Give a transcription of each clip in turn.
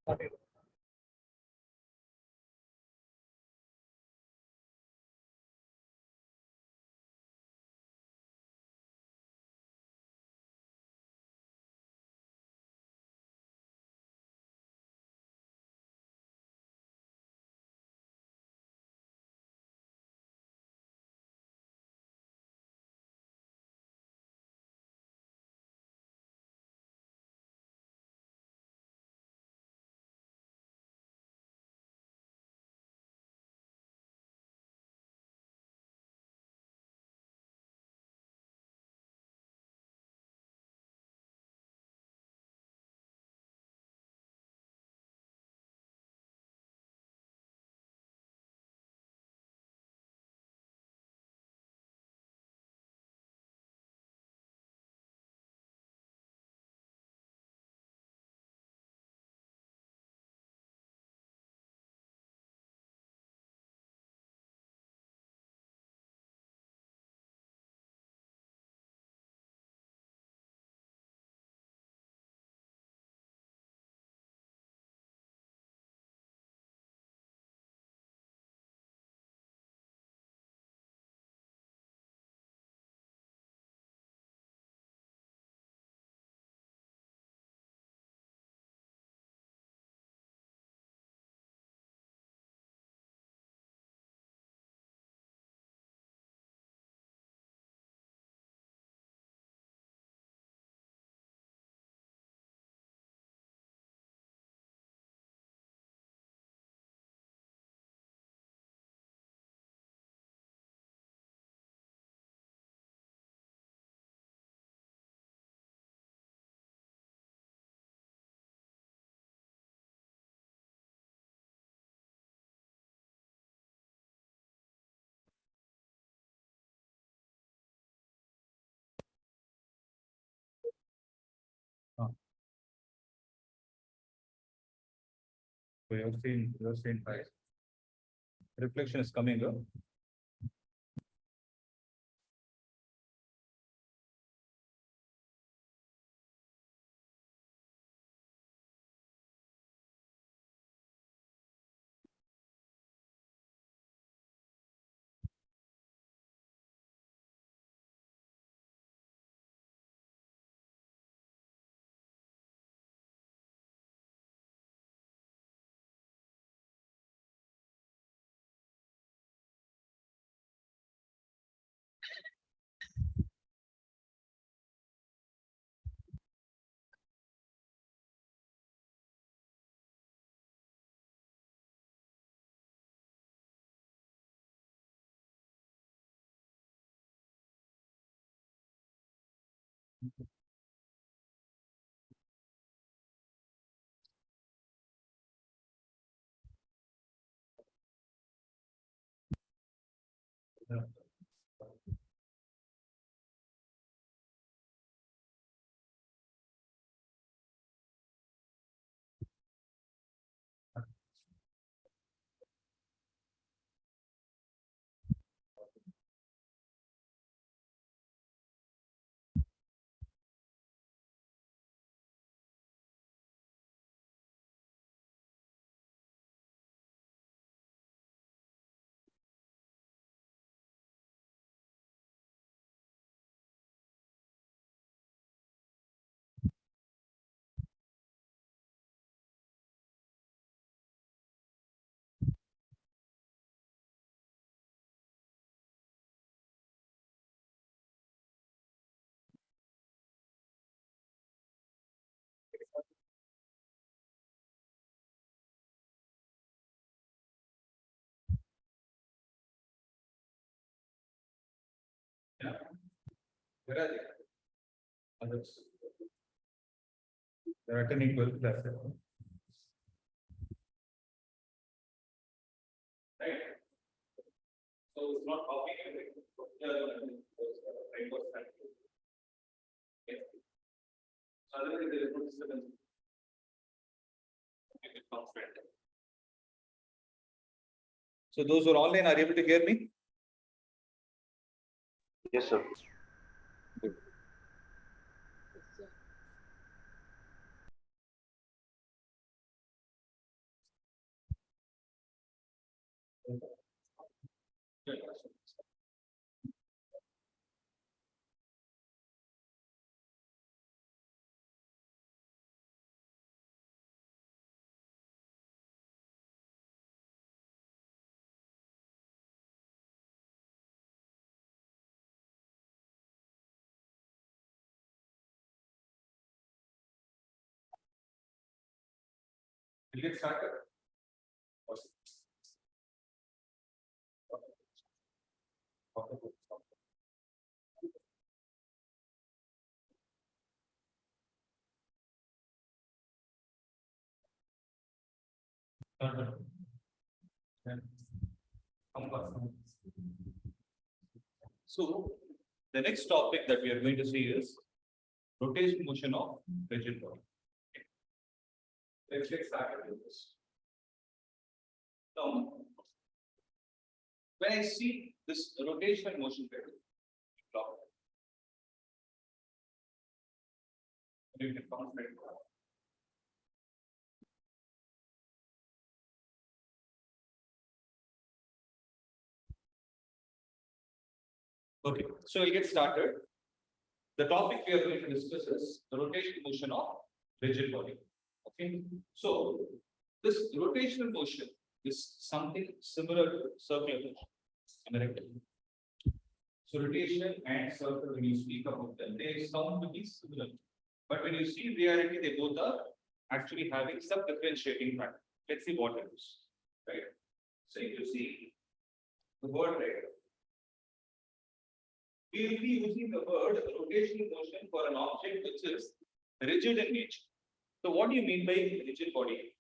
So you're seeing right. Reflection is coming. Yeah. Where are they? Others. They're attending 12th class. Right? So it's not copying everything. Yes. So otherwise there is no disturbance. It comes right. So those who are online are able to hear me? Yes, sir. We'll get started. So the next topic that we are going to see is rotation motion of rigid body. Let's get started with this. Now, when I see this rotational motion pattern, you can concentrate. Okay, so we'll get started. The topic we are going to discuss is the rotational motion of rigid body. Okay, so this rotational motion is something similar to circular motion. Am I right? So rotation and circle, when you speak about them, they sound to be similar. But when you see reality, they both are actually having some differentiating factor. Let's see what it is. Right. So if you see the word right, we will be using the word rotational motion for an object which is rigid in nature. So what do you mean by rigid body?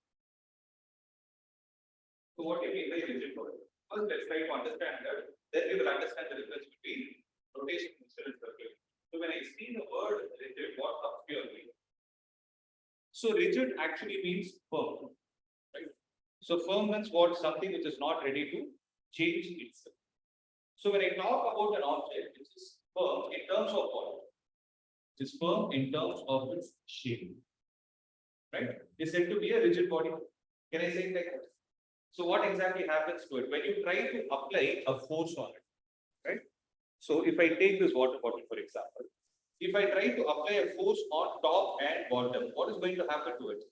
So what do you mean by rigid body? First, let's try to understand that. Then we will understand the difference between rotation motion and circular. So when I see the word rigid, what comes to your mind? So rigid actually means firm, right? So firm means what? Something which is not ready to change itself. So when I talk about an object which is firm in terms of what? It is firm in terms of its shape, right? It's said to be a rigid body. Can I say it like that? So what exactly happens to it when you try to apply a force on it, right? So if I take this water bottle, for example, if I try to apply a force on top and bottom, what is going to happen to it?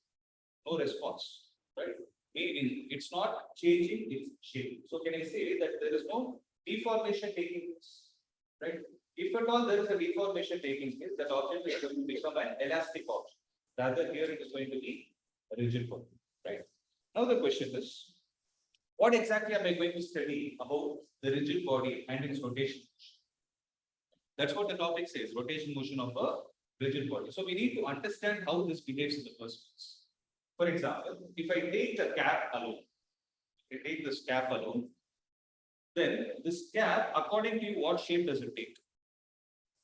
No response, right? Meaning it's not changing its shape. So can I say that there is no deformation taking place, right? If at all there is a deformation taking place, that object is going to become an elastic object. Rather, here it is going to be a rigid body, right? Now the question is, what exactly am I going to study about the rigid body and its rotation motion? That's what the topic says, rotation motion of a rigid body. So we need to understand how this behaves in the first place. For example, if I take the cap alone, if I take this cap alone, then this cap, according to you, what shape does it take?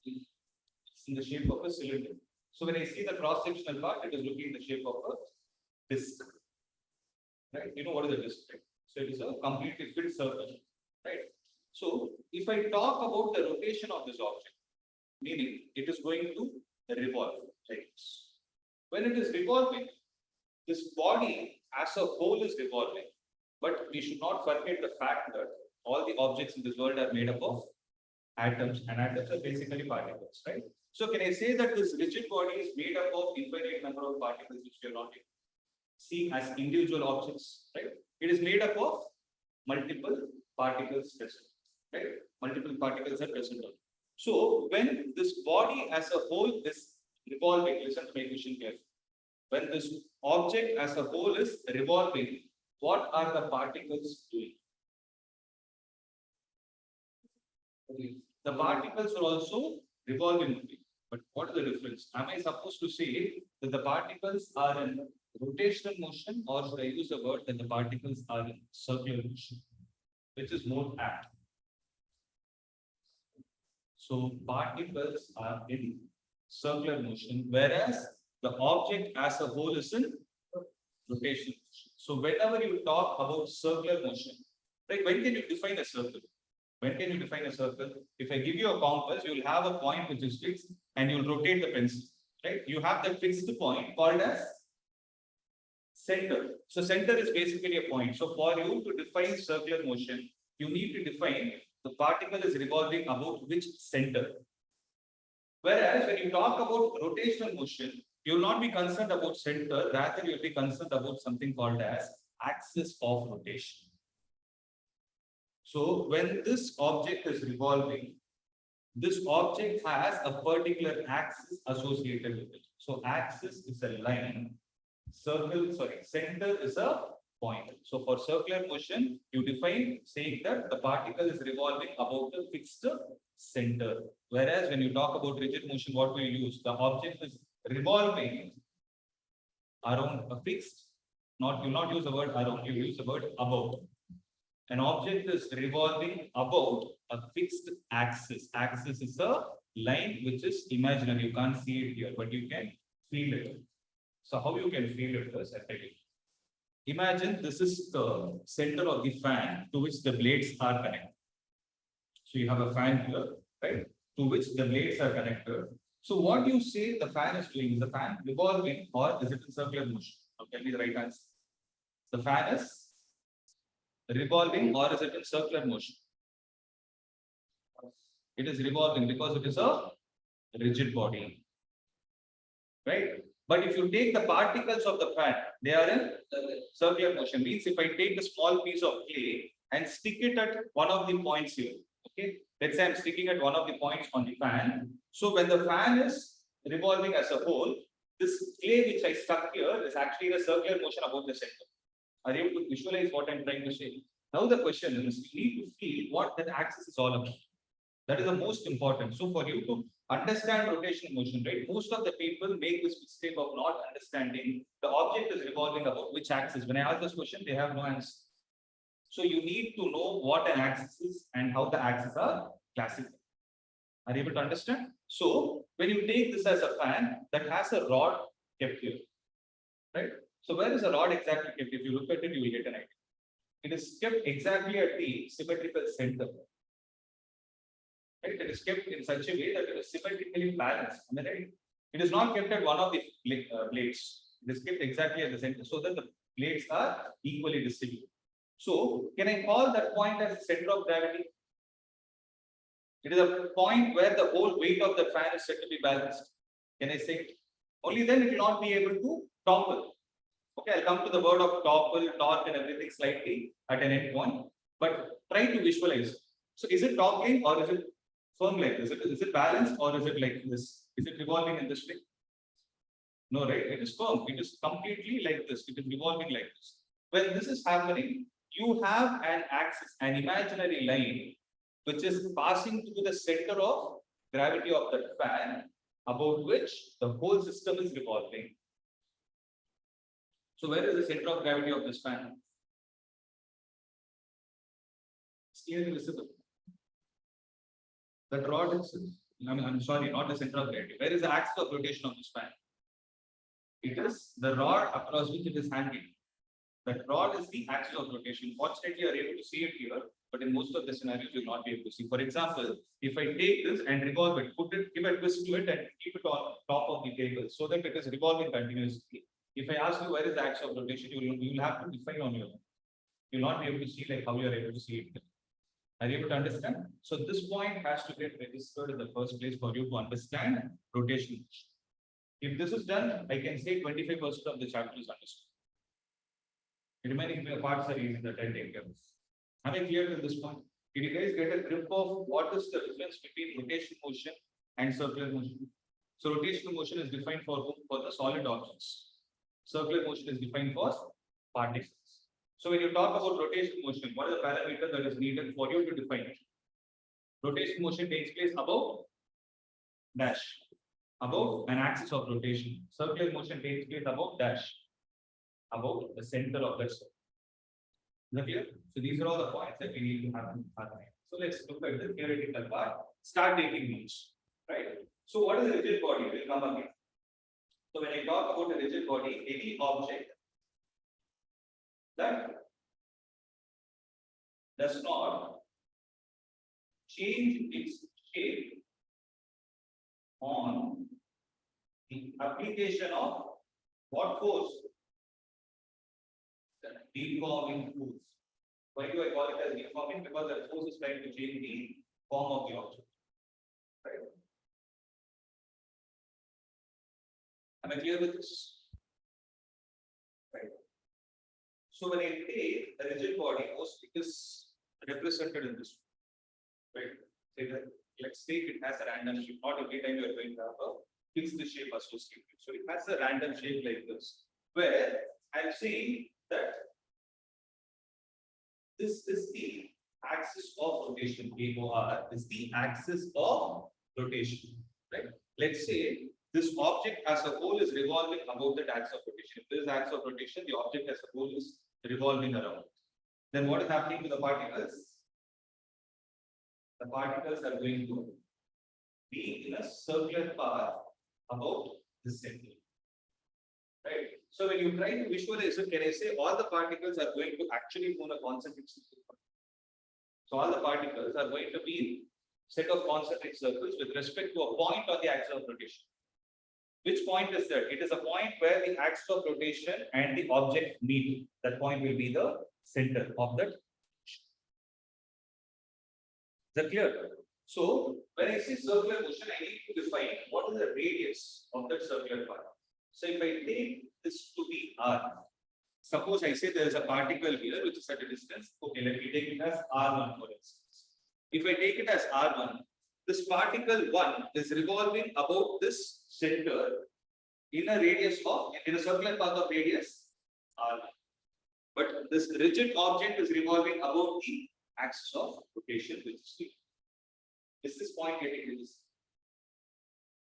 It's in the shape of a cylinder. So when I see the cross-sectional part, it is looking in the shape of a disc. Right? You know what is a disc, right? So it is a completely filled circle, right? So if I talk about the rotation of this object, meaning it is going to revolve like this. When it is revolving, this body as a whole is revolving, but we should not forget the fact that all the objects in this world are made up of atoms, and atoms are basically particles, right? So can I say that this rigid body is made up of infinite number of particles which we are not seeing as individual objects, right? It is made up of multiple particles present, right? Multiple particles are present. So when this body as a whole is revolving, listen to my question carefully. When this object as a whole is revolving, what are the particles doing? The particles are also revolving. But what is the difference? Am I supposed to say that the particles are in rotational motion, or should I use the word that the particles are in circular motion? Which is more apt? So particles are in circular motion, whereas the object as a whole is in rotational motion. So whenever you talk about circular motion, like when can you define a circle? When can you define a circle? If I give you a compass, you will have a point which is fixed and you will rotate the pencil, right? You have that fixed point called as center. So center is basically a point. So for you to define circular motion, you need to define the particle is revolving about which center. Whereas when you talk about rotational motion, you will not be concerned about center, rather you will be concerned about something called as axis of rotation. So when this object is revolving, this object has a particular axis associated with it. So axis is a line center is a point. So for circular motion, you define saying that the particle is revolving about the fixed center. Whereas when you talk about rigid motion, what we use? The object is revolving around a fixed, you not use the word around, you use the word about. An object is revolving about a fixed axis. Axis is a line which is imaginary. You can't see it here, but you can feel it. So how you can feel it first? I'll tell you. Imagine this is the center of the fan to which the blades are connected. So you have a fan here, right? To which the blades are connected. So what you say the fan is doing, is the fan revolving or is it in circular motion? Now tell me the right answer. The fan is revolving or is it in circular motion? It is revolving because it is a rigid body, right? But if you take the particles of the fan, they are in circular motion. Means if I take a small piece of clay and stick it at one of the points here, okay? Let's say I'm sticking at one of the points on the fan. So when the fan is revolving as a whole, this clay which I stuck here is actually in a circular motion about the center. Are you able to visualize what I'm trying to say? Now the question is, you need to feel what that axis is all about. That is the most important. So for you to understand rotational motion, right? Most of the people make this mistake of not understanding the object is revolving about which axis. When I ask this question, they have no answer. So you need to know what an axis is and how the axes are classified. Are you able to understand? So when you take this as a fan that has a rod kept here, right? So where is the rod exactly kept? If you look at it, you will get an idea. It is kept exactly at the symmetrical center. Right? It is kept in such a way that it is symmetrically balanced. Am I right? It is not kept at one of the blades. It is kept exactly at the center so that the blades are equally distributed. So can I call that point as the center of gravity? It is a point where the whole weight of the fan is said to be balanced. Can I say? Only then it will not be able to topple. Okay, I'll come to the word of topple, torque, and everything slightly at an end point. But try to visualize. So is it toppling or is it firm like this? Is it balanced or is it like this? Is it revolving in this way? No, right? It is firm. It is completely like this. It is revolving like this. When this is happening, you have an axis, an imaginary line, which is passing through the center of gravity of that fan, about which the whole system is revolving. So where is the center of gravity of this fan? It's clearly visible. That rod is, I'm sorry, not the center of gravity. Where is the axis of rotation of this fan? It is the rod across which it is hanging. That rod is the axis of rotation. Fortunately, you are able to see it here, but in most of the scenarios, you will not be able to see. For example, if I take this and revolve it, give a twist to it and keep it on top of the table so that it is revolving continuously. If I ask you where is the axis of rotation, you will have to define on your own. You will not be able to see like how you are able to see it. Are you able to understand? So this point has to get registered in the first place for you to understand rotation. If this is done, I can say 25% of the chapter is understood. The remaining parts are easy that I take care of. Am I clear to this point? Did you guys get a grip of what is the difference between rotational motion and circular motion? So rotational motion is defined for the solid objects. Circular motion is defined for particles. So when you talk about rotational motion, what is the parameter that is needed for you to define it? Rotational motion takes place above dash, above an axis of rotation. Circular motion takes place above dash, above the center of that circle. Is that clear? So these are all the points that we need to have in our mind. So let's look at the theoretical part. Start taking notes, right? So what is a rigid body? We'll come again. So when I talk about a rigid body, any object that does not change its shape on the application of what force? The deforming force. Why do I call it as deforming? Because the force is trying to change the form of the object. Right? Am I clear with this? Right. So when I take a rigid body, mostly it is represented in this way. Right? Say that, let's take it has a random shape. Not every time you are going to have a fixed shape associated. So it has a random shape like this. where I'm saying that this is the axis of rotation. AOR is the axis of rotation, right? Let's say this object as a whole is revolving about that axis of rotation. If there is axis of rotation, the object as a whole is revolving around. Then what is happening to the particles? The particles are going to be in a circular path about the center. Right. So when you try to visualize it, can I say all the particles are going to actually form a concentric circle? So all the particles are going to be set of concentric circles with respect to a point on the axis of rotation. Which point is that? It is a point where the axis of rotation and the object meet. That point will be the center of that. Is that clear? So when I say circular motion, I need to define what is the radius of that circular path. So if I take this to be R, suppose I say there is a particle here which is at a distance. Okay, let me take it as R1 for instance. If I take it as R1, this particle 1 is revolving about this center in a radius of, in a circular path of radius R1. But this rigid object is revolving about the axis of rotation, which is V. Is this point getting this?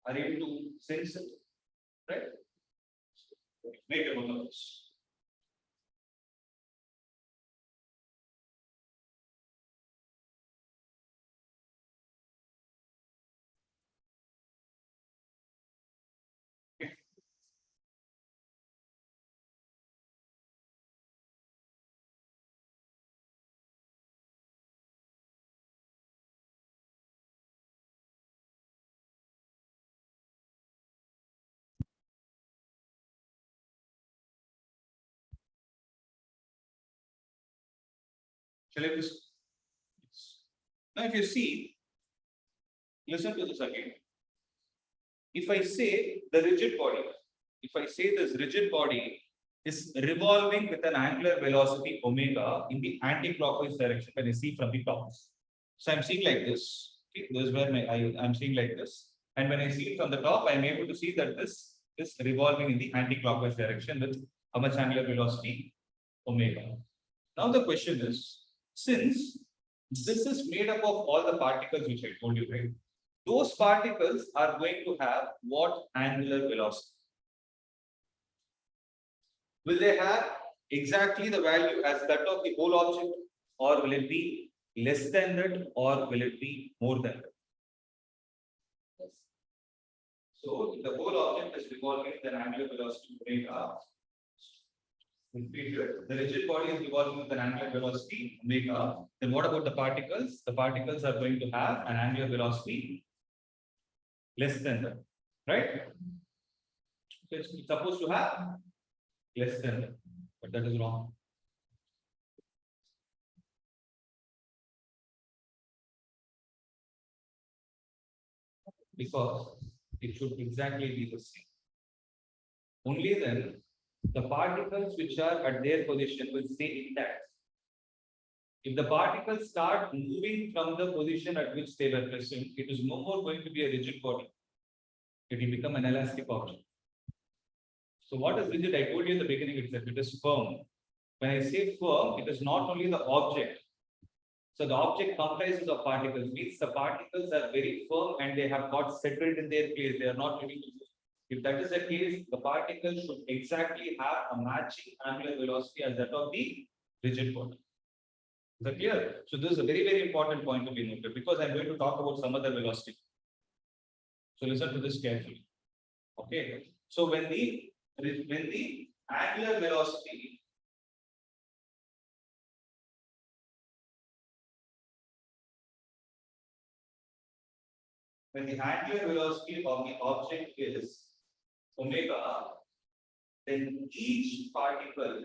Are you able to sense it? Right? Make a note of this. Shall I just? Now, if you see, listen to this again. If I say the rigid body, if I say this rigid body is revolving with an angular velocity omega in the anti-clockwise direction when I see from the top. So I'm seeing like this. Okay, this is where I'm seeing like this. And when I see it from the top, I'm able to see that this is revolving in the anti-clockwise direction with how much angular velocity? Omega. Now the question is, since this is made up of all the particles which I told you, right? Those particles are going to have what angular velocity? Will they have exactly the value as that of the whole object, or will it be less than that, or will it be more than that? Yes. So if the whole object is revolving with an angular velocity omega, the rigid body is revolving with an angular velocity omega, then what about the particles? The particles are going to have an angular velocity less than that, right? So it's supposed to have less than that, but that is wrong. Because it should exactly be the same. Only then the particles which are at their position will stay intact. If the particles start moving from the position at which they were present, it is no more going to be a rigid body. It will become an elastic object. So what is rigid? I told you in the beginning itself, it is firm. When I say firm, it is not only the object. So the object comprises of particles, means the particles are very firm and they have got settled in their place. They are not moving. If that is the case, the particle should exactly have a matching angular velocity as that of the rigid body. Is that clear? So this is a very, very important point to be noted because I'm going to talk about some other velocity. So listen to this carefully. Okay. So when the angular velocity of the object is omega, then each particle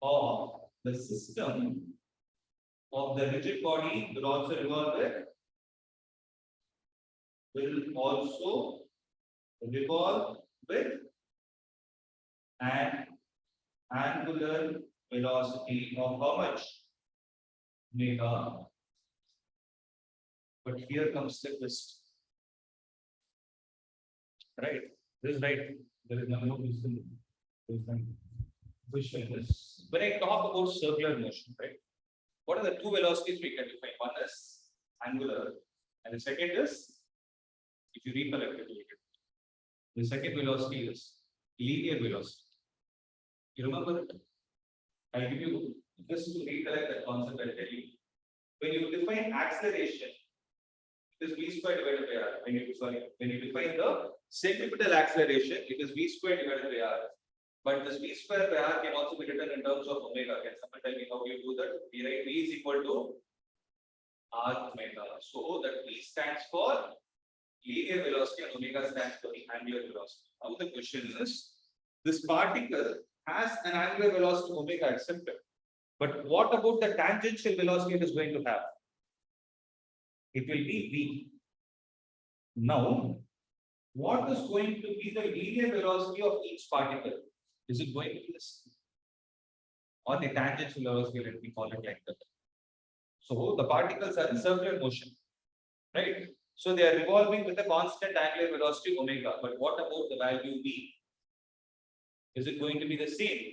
of the system of the rigid body will also revolve with an angular velocity of how much? Omega. But here comes the twist. Right? This is right. There is no question. When I talk about circular motion, right? What are the two velocities we can define? One is angular, and the second is, if you recollect it, the second velocity is linear velocity. You remember it? I'll give you just to recollect that concept. I'll tell you. When you define acceleration, it is v squared divided by r. When you define the centripetal acceleration, it is v squared divided by r. But this v squared by r can also be written in terms of omega. Can someone tell me how you do that? We write v is equal to r omega. So that v stands for linear velocity and omega stands for the angular velocity. Now the question is, this particle has an angular velocity omega accepted. But what about the tangential velocity it is going to have? It will be v. Now, what is going to be the linear velocity of each particle? Is it going to be this? Or the tangential velocity, let me call it like that. So the particles are in circular motion, right? So they are revolving with a constant angular velocity omega. But what about the value v? Is it going to be the same?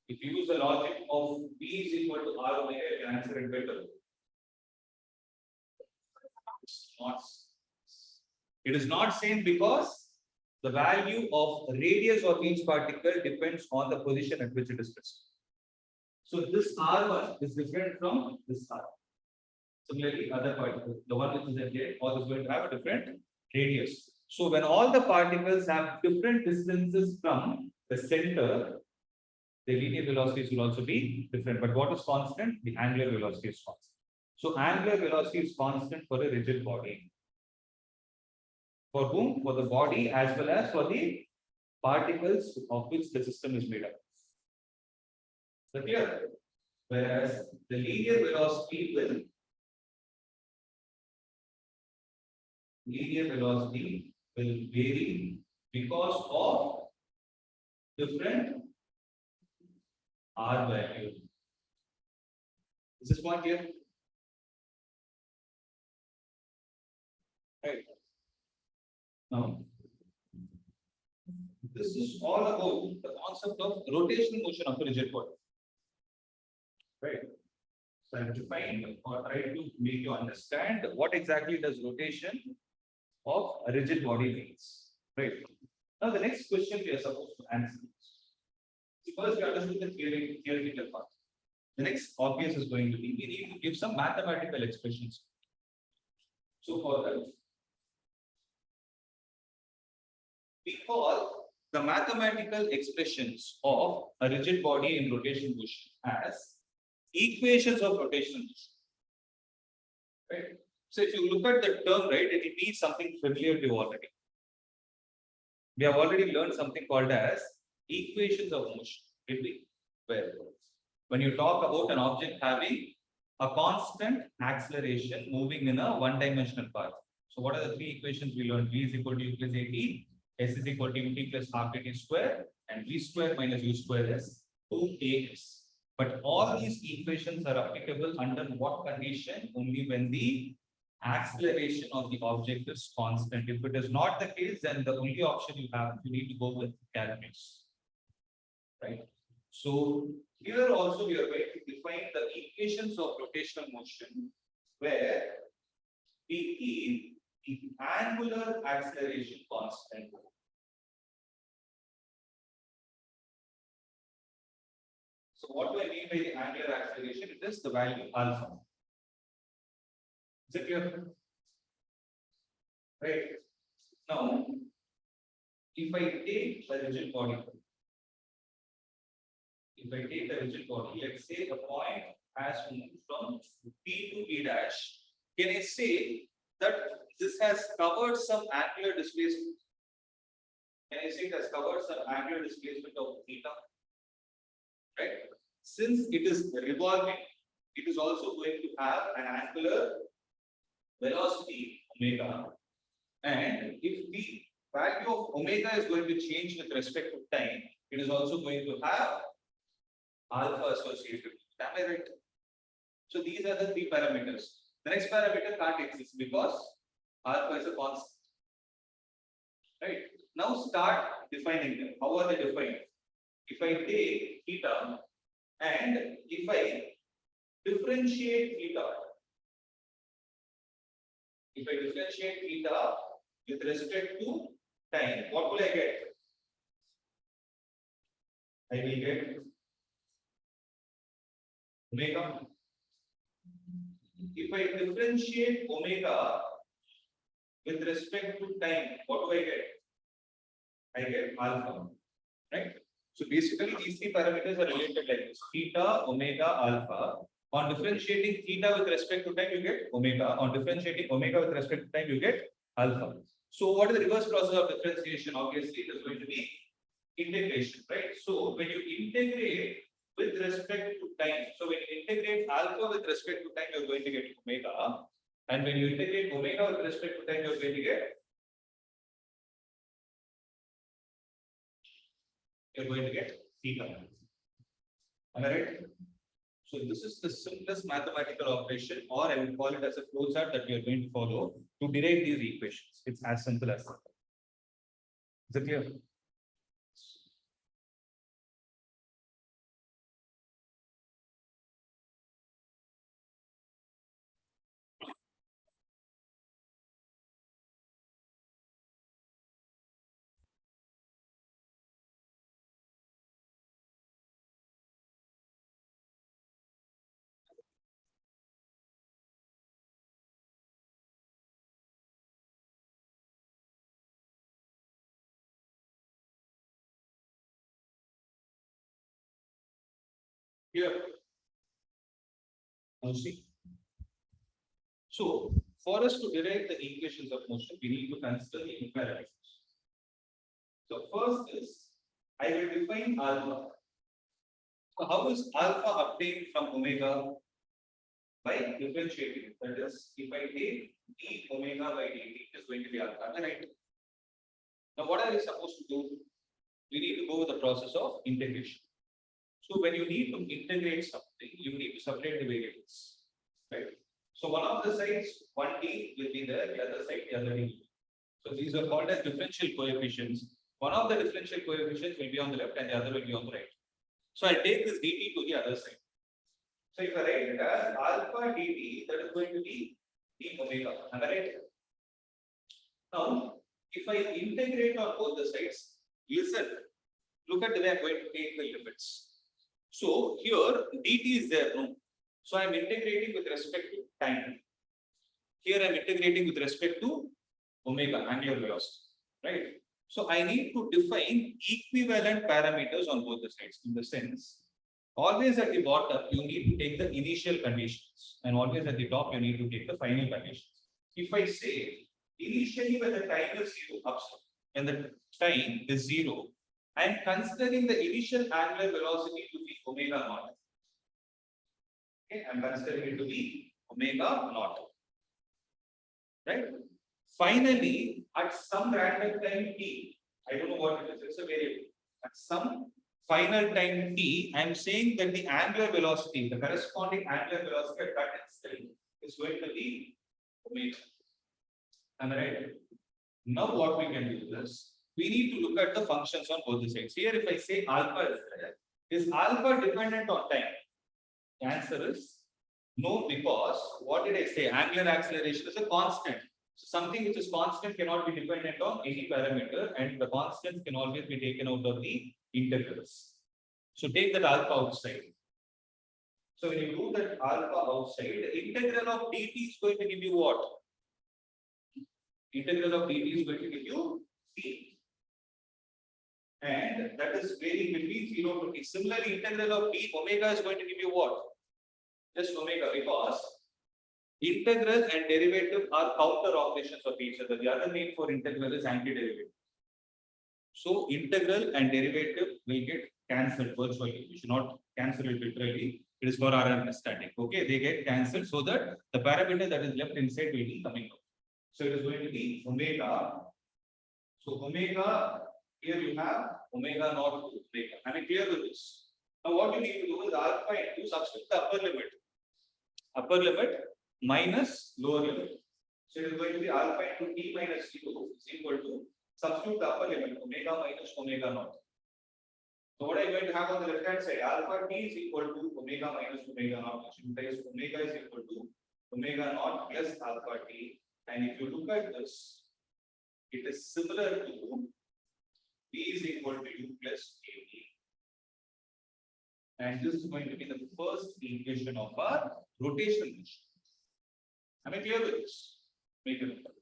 If you use the logic of v is equal to r omega, you can answer it better. It is not same because the value of radius of each particle depends on the position at which it is present. So this R1 is different from this R. Similarly, other particle, the one which is at here, all is going to have a different radius. So when all the particles have different distances from the center, the linear velocities will also be different. But what is constant? The angular velocity is constant. So angular velocity is constant for a rigid body. For whom? For the body as well as for the particles of which the system is made up. So clear? Whereas the linear velocity will vary because of different R value. Is this point here? Right. Now, this is all about the concept of rotational motion of a rigid body. Right. So I'm defining or try to make you understand what exactly does rotation of a rigid body means. Right. Now the next question we are supposed to answer is, first we understood the theoretical part. The next obvious is going to be, we need to give some mathematical expressions. So for that, we call the mathematical expressions of a rigid body in rotation motion as equations of rotational motion. Right? So if you look at the term, right, it will be something familiar to you already. We have already learned something called as equations of motion. Did we? Well, when you talk about an object having a constant acceleration moving in a one-dimensional path. So what are the three equations we learned? V is equal to u plus at, s is equal to ut plus half dt square, and v square minus u square is 2as. But all these equations are applicable under what condition? Only when the acceleration of the object is constant. If it is not the case, then the only option you have, you need to go with calculus. Right? So here also we are going to define the equations of rotational motion where we keep the angular acceleration constant. So what do I mean by the angular acceleration? It is the value alpha. Is it clear? Right. Now, if I take a rigid body, let's say a point has moved from P to P dash, can I say that this has covered some angular displacement? Can I say it has covered some angular displacement of theta? Right? Since it is revolving, it is also going to have an angular velocity omega. And if the value of omega is going to change with respect to time, it is also going to have alpha associated. Am I right? So these are the three parameters. The next parameter can't exist because alpha is a constant. Right? Now start defining them. How are they defined? If I take theta and if I differentiate theta, if I differentiate theta with respect to time, what will I get? I will get omega. If I differentiate omega with respect to time, what do I get? I get alpha, right? So basically, these three parameters are related like this: theta, omega, alpha. On differentiating theta with respect to time, you get omega. On differentiating omega with respect to time, you get alpha. So what is the reverse process of differentiation? Obviously, it is going to be integration, right? So when you integrate with respect to time, so when you integrate alpha with respect to time, you're going to get omega. And when you integrate omega with respect to time, you're going to get theta. Am I right? So this is the simplest mathematical operation, or I will call it as a flowchart that we are going to follow to derive these equations. It's as simple as that. Is it clear? Here. Now see. So for us to derive the equations of motion, we need to consider the parameters. So first is I will define alpha. So how is alpha obtained from omega? By differentiating. That is, if I take d omega by dt, it is going to be alpha, right? Now, what are we supposed to do? We need to go with the process of integration. So when you need to integrate something, you need to separate the variables, right? So one of the sides, 1d will be there, the other side, the other d. So these are called as differential coefficients. One of the differential coefficients will be on the left and the other will be on the right. So I take this dt to the other side. So if I write it as alpha dt, that is going to be d omega. Am I right? Now, if I integrate on both the sides, listen, look at the way I'm going to take the limits. So here dt is there, no? So I'm integrating with respect to time. Here I'm integrating with respect to omega, angular velocity, right? So I need to define equivalent parameters on both the sides. In the sense, always at the bottom you need to take the initial conditions, and always at the top you need to take the final conditions. If I say initially when the time is 0, when the time is 0, I am considering the initial angular velocity to be omega naught. Okay, I am considering it to be omega naught. Right? Finally, at some random time t, I don't know what it is, it's a variable. At some final time t, I am saying that the angular velocity, the corresponding angular velocity at that instant is going to be omega. Am I right? Now what we can do is, we need to look at the functions on both the sides. Here if I say alpha is there, is alpha dependent on time? The answer is no, because what did I say? Angular acceleration is a constant. So something which is constant cannot be dependent on any parameter, and the constants can always be taken out of the integrals. So take that alpha outside. So when you do that alpha outside, the integral of dt is going to give you what? Integral of dt is going to give you c. And that is varying between 0 to t. Similarly, integral of d omega is going to give you what? Just omega, because integral and derivative are counter operations of each other. The other name for integral is antiderivative. So integral and derivative will get cancelled virtually. You should not cancel it literally. It is for our understanding. Okay, they get cancelled so that the parameter that is left inside will be coming out. So it is going to be omega. So omega, here you have omega naught to omega. Am I clear with this? Now what you need to do is alpha into substitute the upper limit. Upper limit minus lower limit. So it is going to be alpha into t minus 0 is equal to substitute the upper limit, omega minus omega naught. So what I'm going to have on the left hand side, alpha t is equal to omega minus omega naught, which implies omega is equal to omega naught plus alpha t. And if you look at this, it is similar to P is equal to U plus AT. And this is going to be the first equation of our rotational motion. Am I clear with this? Make it up.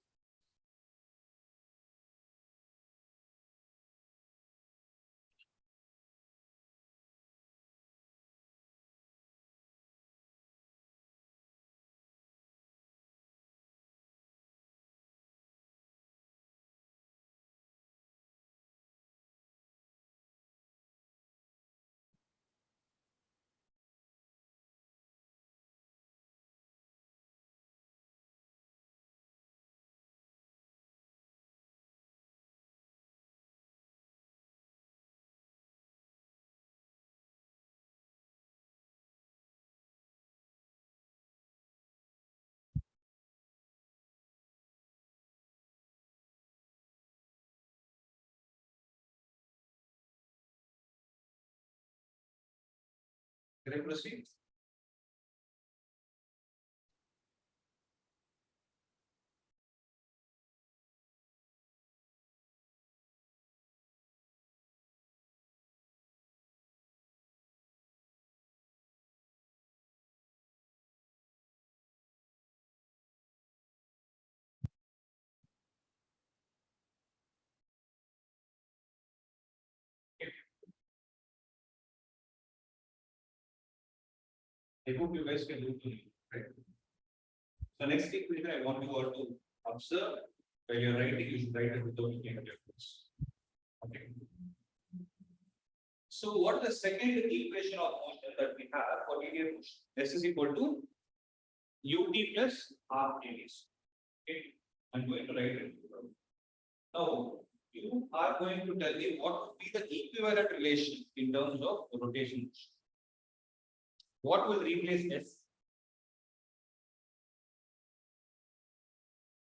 Can I proceed? I hope you guys can do to me, right? So next equation I want you all to observe while you're writing, you should write it without looking at your books. Okay. So what is the second equation of motion that we have for linear motion? S is equal to ut plus half dv. Okay, I'm going to write it. Now you are going to tell me what would be the equivalent relation in terms of rotation motion. What will replace S?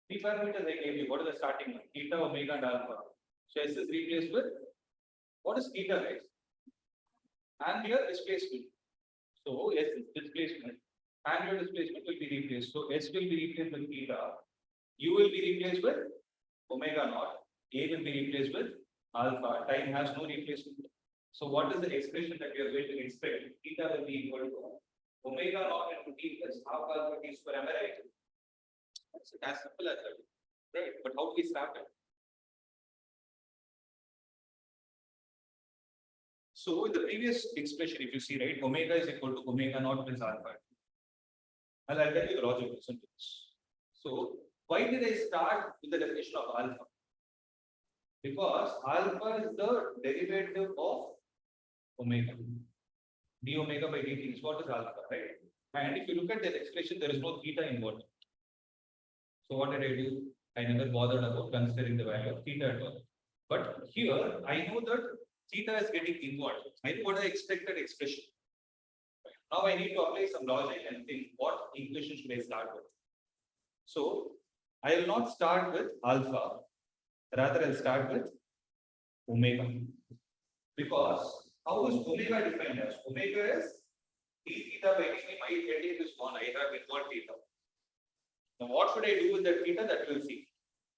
Three parameters I gave you. What is the starting one? Theta, omega, and alpha. So S is replaced with what is theta, guys? Angular displacement. So S is displacement. Angular displacement will be replaced. So S will be replaced with theta. U will be replaced with omega naught. A will be replaced with alpha. Time has no replacement. So what is the expression that we are going to expect? Theta will be equal to omega naught into t plus half alpha t square. Am I right? It's as simple as that. Right. But how do we start it? So in the previous expression, if you see, right, omega is equal to omega naught plus alpha. And I'll tell you the logic. Listen to this. So why did I start with the definition of alpha? Because alpha is the derivative of omega. D omega by dt is what is alpha, right? And if you look at that expression, there is no theta involved. So what did I do? I never bothered about considering the value of theta at all. But here, I know that theta is getting involved. I know what I expected expression. Now I need to apply some logic and think what equation should I start with. So I will not start with alpha, rather I'll start with omega. Because how is omega defined as? Omega is d theta by dt. My heading is one. I have involved theta. Now what should I do with that theta? That we'll see.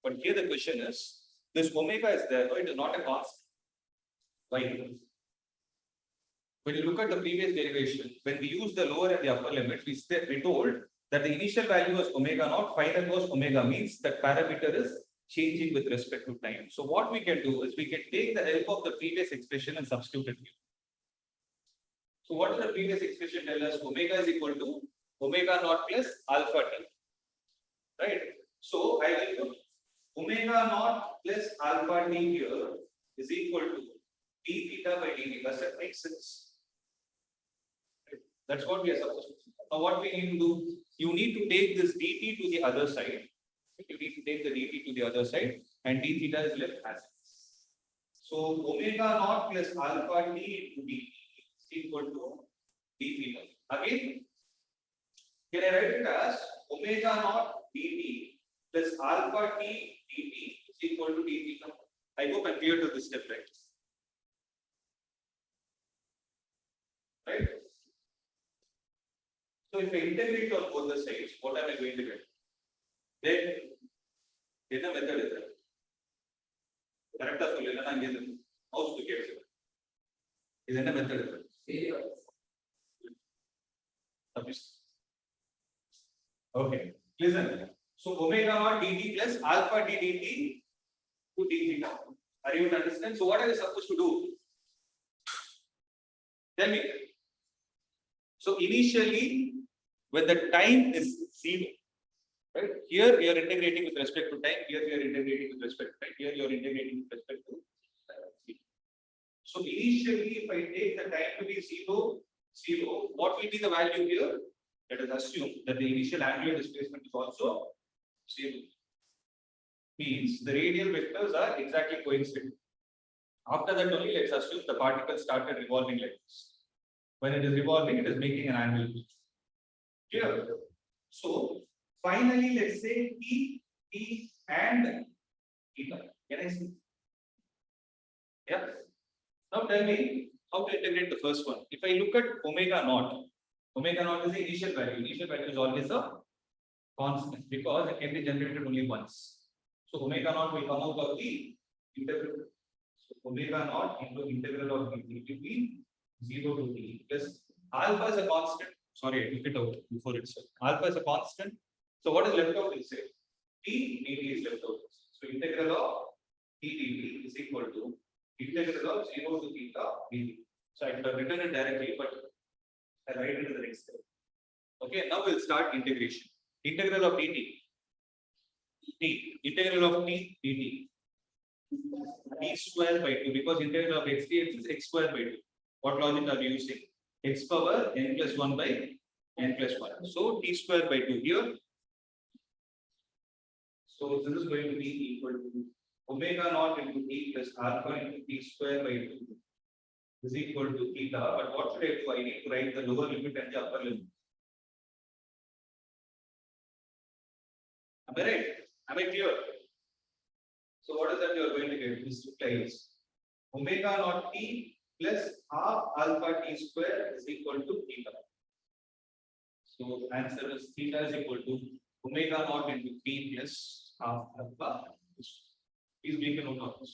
But here the question is, this omega is there, no, it is not a constant. Why? When you look at the previous derivation, when we use the lower and the upper limit, we told that the initial value was omega naught, final was omega, means that parameter is changing with respect to time. So what we can do is we can take the help of the previous expression and substitute it here. So what does the previous expression tell us? Omega is equal to omega naught plus alpha t. Right? So I will put omega naught plus alpha t here is equal to d theta by dt. Does that make sense? That's what we are supposed to do. Now what we need to do, you need to take this dt to the other side. You need to take the dt to the other side and d theta is left as it is. So omega naught plus alpha t into dt is equal to d theta. Again, can I write it as omega naught dt plus alpha t dt is equal to d theta? I hope I'm clear to this step, right? Right? So if I integrate on both the sides, what am I going to get? Then, என்ன method இது? கரெக்டா சொல்லு, இல்லைன்னா அங்கே house to Gates. இது என்ன method இது? Okay, listen. So omega naught dt plus alpha d dt to d theta. Are you to understand? So what are you supposed to do? Tell me. So initially, when the time is zero, right? Here you are integrating with respect to time. Here you are integrating with respect to time. Here you are integrating with respect to zero. So initially, if I take the time to be zero, what will be the value here? Let us assume that the initial angular displacement is also zero. Means the radial vectors are exactly coincident. After that only, let's assume the particle started revolving like this. When it is revolving, it is making an angle. Clear? So finally, let's say T and theta. Can I see? Yeah. Now tell me how to integrate the first one. If I look at omega naught is the initial value. Initial value is always a constant because it can be generated only once. So omega naught will come out of the integral. So omega naught into integral of dt will be 0 to t plus alpha is a constant. Sorry, I took it out before itself. Alpha is a constant. So what is left out is say t dt is left out. So integral of t dt is equal to integral of 0 to theta dt. So I could have written it directly, but I write it to the next step. Okay, now we'll start integration. Integral of dt. Integral of t dt. T square by 2 because integral of x dx is x square by 2. What logic are we using? X power n plus 1 by n plus 1. So t square by 2 here. So this is going to be equal to omega naught into t plus alpha into t square by 2 is equal to theta. But what should I do? I need to write the lower limit and the upper limit. Am I right? Am I clear? So what is that you are going to get? This implies omega naught t plus half alpha t square is equal to theta. So answer is theta is equal to omega naught into t plus half alpha. Please make a note of this.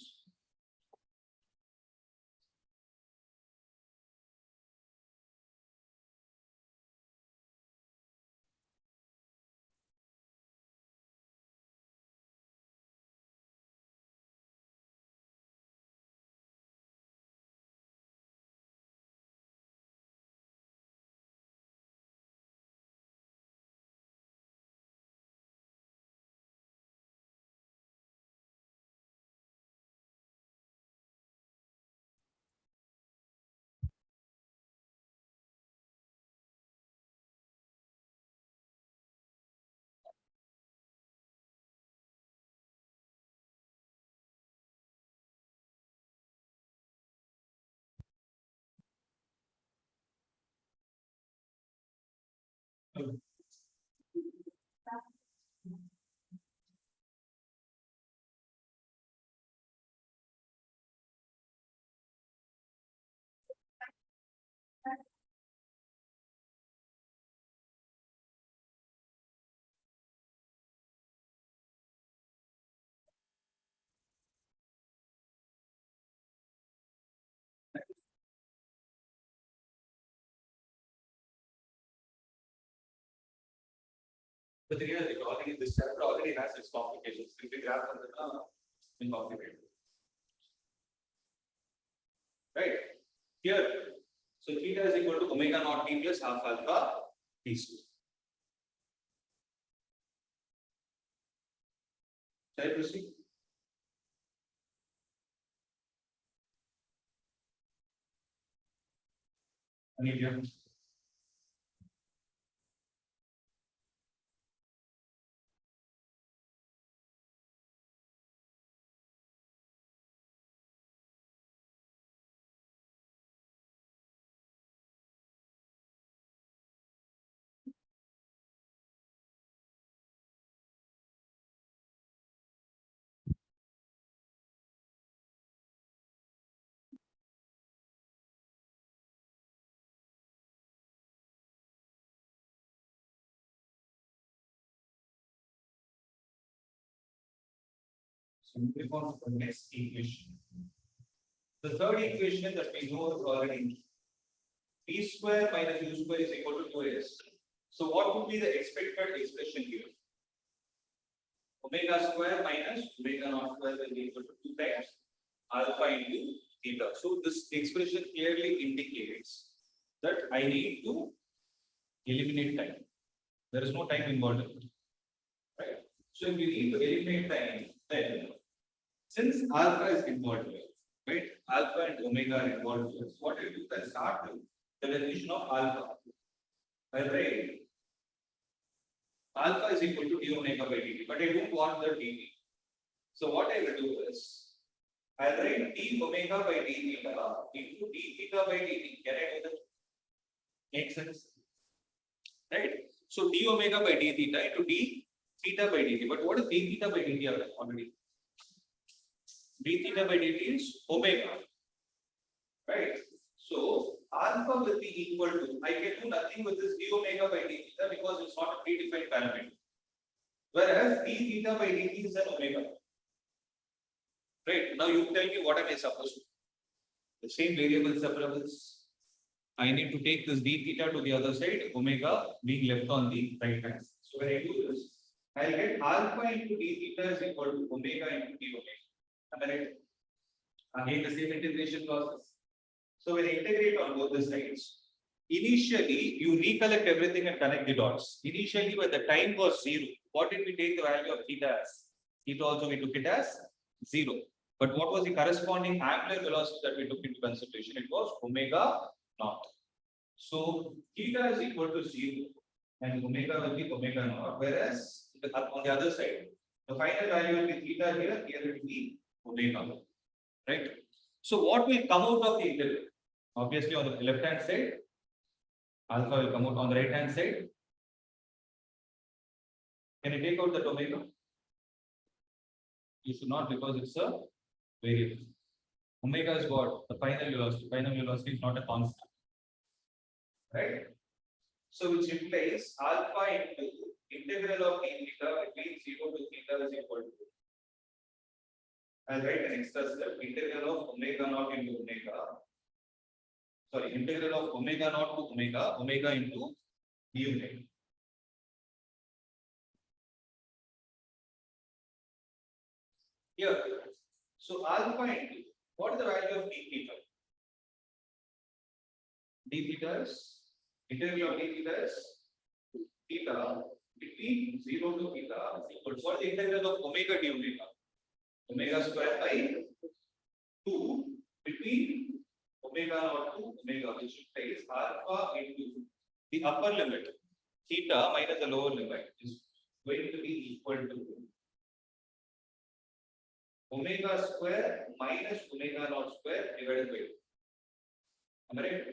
But here, already this chapter already has its complications. If we graph on the complicated. Right? Here, so theta is equal to omega naught t plus half alpha t square. Shall I proceed? Anilya. So move on to the next equation. The third equation that we know already, p square minus u square is equal to 2s. So what would be the expected expression here? Omega square minus omega naught square will be equal to 2 times alpha into theta. So this expression clearly indicates that I need to eliminate time. There is no time involved in it. Right? So if you need to eliminate time, then since alpha is involved here, right? Alpha and omega are involved here. So what I do is I start with the definition of alpha. I write alpha is equal to d omega by dt, but I don't want the dt. So what I will do is I write d omega by d theta into d theta by dt. Can I do that? Makes sense? Right? So d omega by d theta into d theta by dt. But what is d theta by dt already? D theta by dt is omega. Right? So alpha will be equal to, I can do nothing with this d omega by d theta because it's not a predefined parameter. Whereas d theta by dt is an omega. Right? Now you tell me what am I supposed to do? The same variable separables. I need to take this d theta to the other side, omega being left on the right hand. So when I do this, I'll get alpha into d theta is equal to omega into d omega. Am I right? Again, the same integration process. So when I integrate on both the sides, initially you recollect everything and connect the dots. Initially, when the time was 0, what did we take the value of theta as? Theta also we took it as 0. But what was the corresponding angular velocity that we took into consideration? It was omega naught. So theta is equal to 0 and omega will be omega naught. Whereas on the other side, the final value will be theta here it will be omega. Right? So what will come out of the integral? Obviously on the left hand side, alpha will come out. On the right hand side, can you take out the omega? You should not, because it's a variable. Omega is what? The final velocity. Final velocity is not a constant. Right? So which implies alpha into integral of d theta between 0 to theta is equal to. I'll write an extra step. Integral of omega naught into omega. Sorry, integral of omega naught to omega, omega into d omega. Here, so alpha into what is the value of d theta? D theta is integral of d theta is theta between 0 to theta is equal to what is the integral of omega d omega? Omega square by 2 between omega naught to omega, which implies alpha into the upper limit theta minus the lower limit is going to be equal to omega square minus omega naught square divided by 2. Am I right?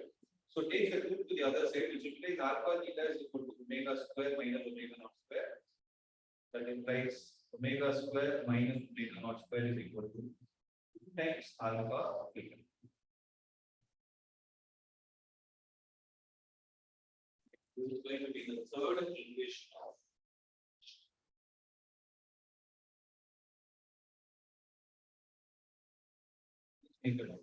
So take the 2 to the other side, which implies alpha theta is equal to omega square minus omega naught square. That implies omega square minus omega naught square is equal to 2 times alpha theta. This is going to be the third equation of integral.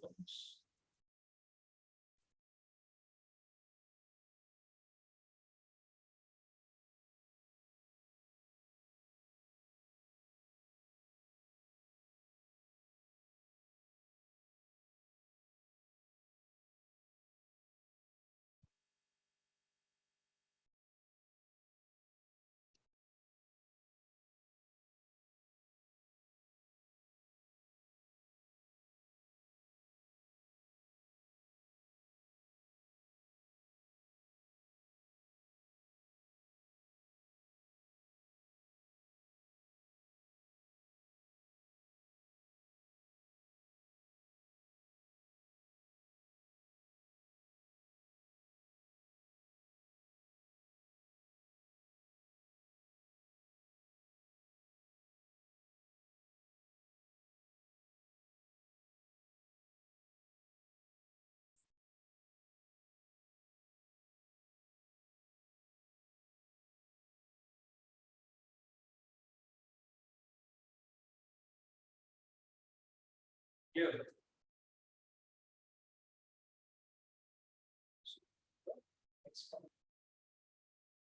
Here.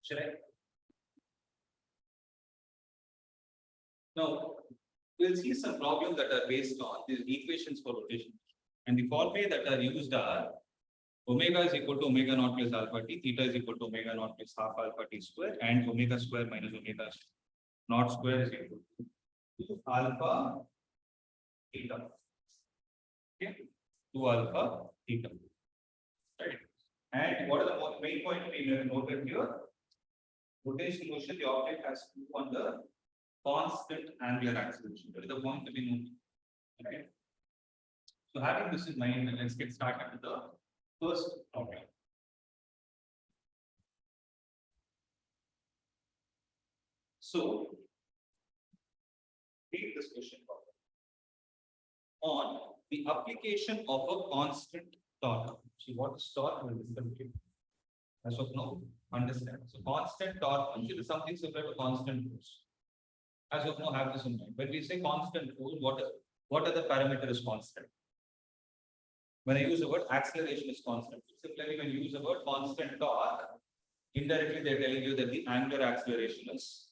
Should I? Now, we'll see some problems that are based on these equations for rotation. And the formulae that are used are omega is equal to omega naught plus alpha t, theta is equal to omega naught plus half alpha t square, and omega square minus omega naught square is equal to alpha theta. Okay, 2 alpha theta. Right. And what are the main point to be noted here? Rotation motion, the object has to move on the constant angular acceleration. That is the point to be noted. Right. So having this in mind, let's get started with the first problem. So, read this question problem. On the application of a constant torque. See what is torque will discuss. As of now, understand. So constant torque is something similar to constant force. As of now, have this in mind. When we say constant force, what other parameter is constant? When I use the word acceleration is constant. Similarly, when you use the word constant torque, indirectly they're telling you that the angular acceleration is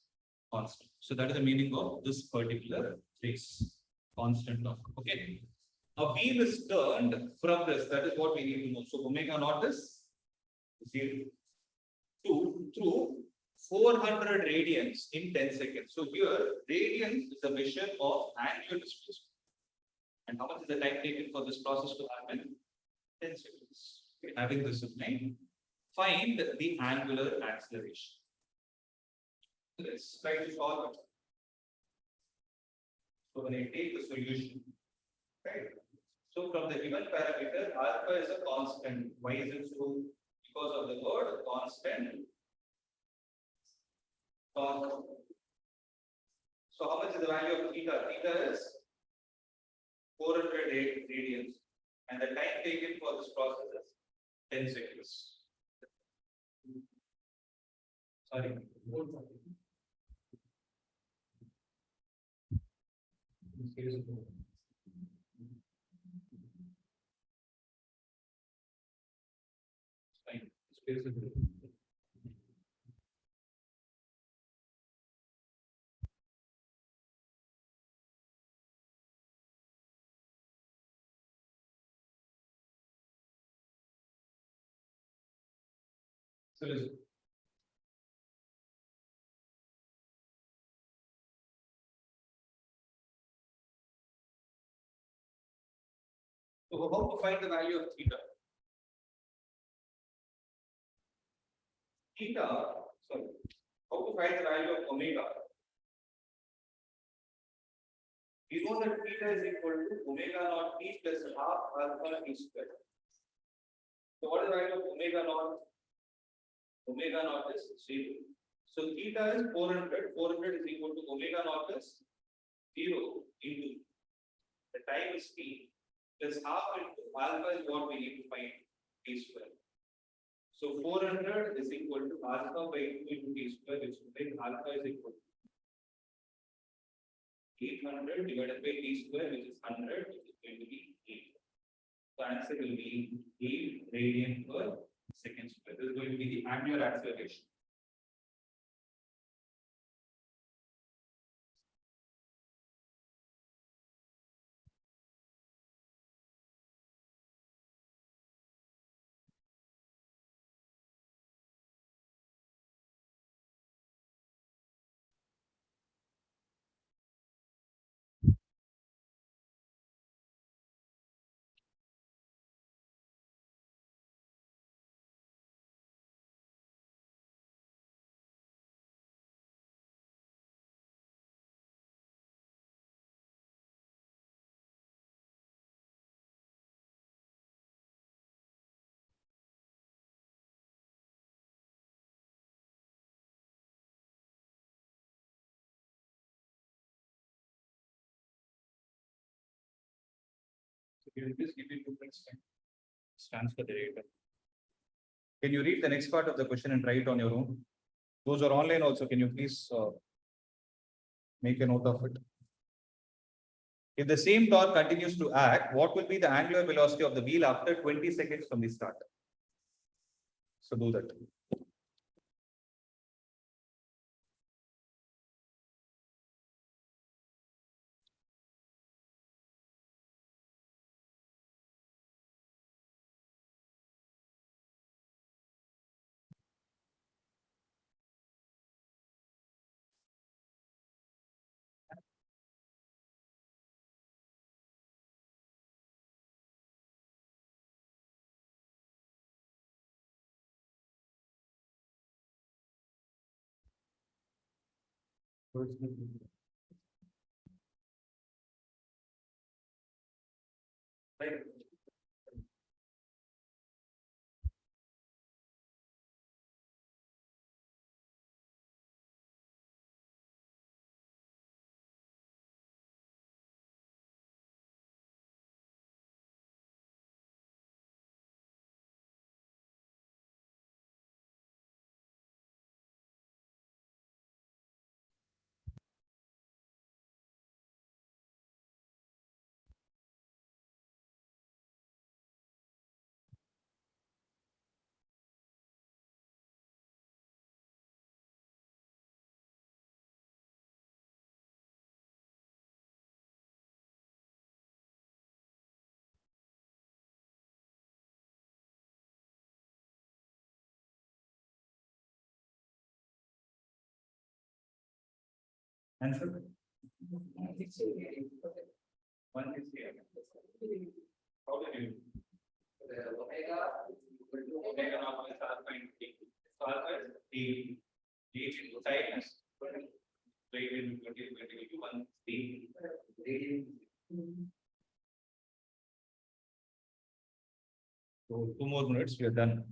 constant. So that is the meaning of this particular phrase, constant torque. Okay. A wheel is turned from this. That is what we need to know. So omega naught is 0 to through 400 radians in 10 seconds. So here, radians is a measure of angular displacement. And how much is the time taken for this process to happen? 10 seconds. Okay. Having this in mind, find the angular acceleration. Let's try to solve it. So when I take the solution, right? So from the given parameter, alpha is a constant. Why is it so? Because of the word constant. So how much is the value of theta? Theta is 400 radians, and the time taken for this process is 10 seconds. Sorry. So how to find the value of theta? How to find the value of omega? We know that theta is equal to omega naught t plus half alpha t square. So what is the value of omega naught? Omega naught is 0. So theta is 400. 400 is equal to omega naught is 0 into the time is t plus half into alpha is what we need to find t square. So 400 is equal to alpha by 2 into t square, which will make alpha is equal to 800 divided by t square, which is 100, which is going to be 8. The answer will be 8 radian per second square. This is going to be the angular acceleration. Can you please give me 2 minutes time? Stands for the data. Can you read the next part of the question and write on your own? Those are online also. Can you please make a note of it? If the same torque continues to act, what will be the angular velocity of the wheel after 20 seconds from the start? So do that. Right. Answer? 160. How did you? Omega naught plus alpha into T. So alpha is T. T into tightness. Weight in 20 1 T. So 2 more minutes, we are done.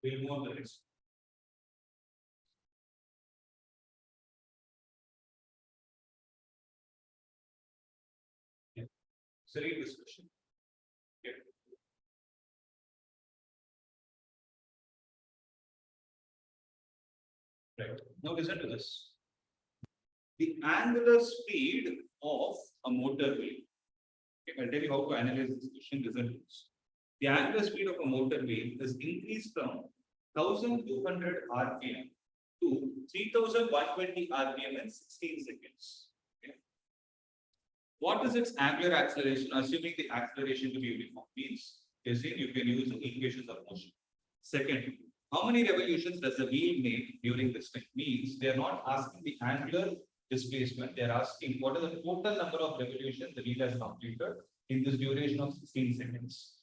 We'll move on to the next. Yeah. So read this question. Okay. Right. Now listen to this. The angular speed of a motor wheel. Okay, I'll tell you how to analyze this question. Listen to this. The angular speed of a motor wheel is increased from 1200 RPM to 3120 RPM in 16 seconds. Okay. What is its angular acceleration, assuming the acceleration to be uniform? Means you can use the equations of motion. Second, how many revolutions does the wheel make during this time? Means they are not asking the angular displacement, they are asking what is the total number of revolutions the wheel has completed in this duration of 16 seconds.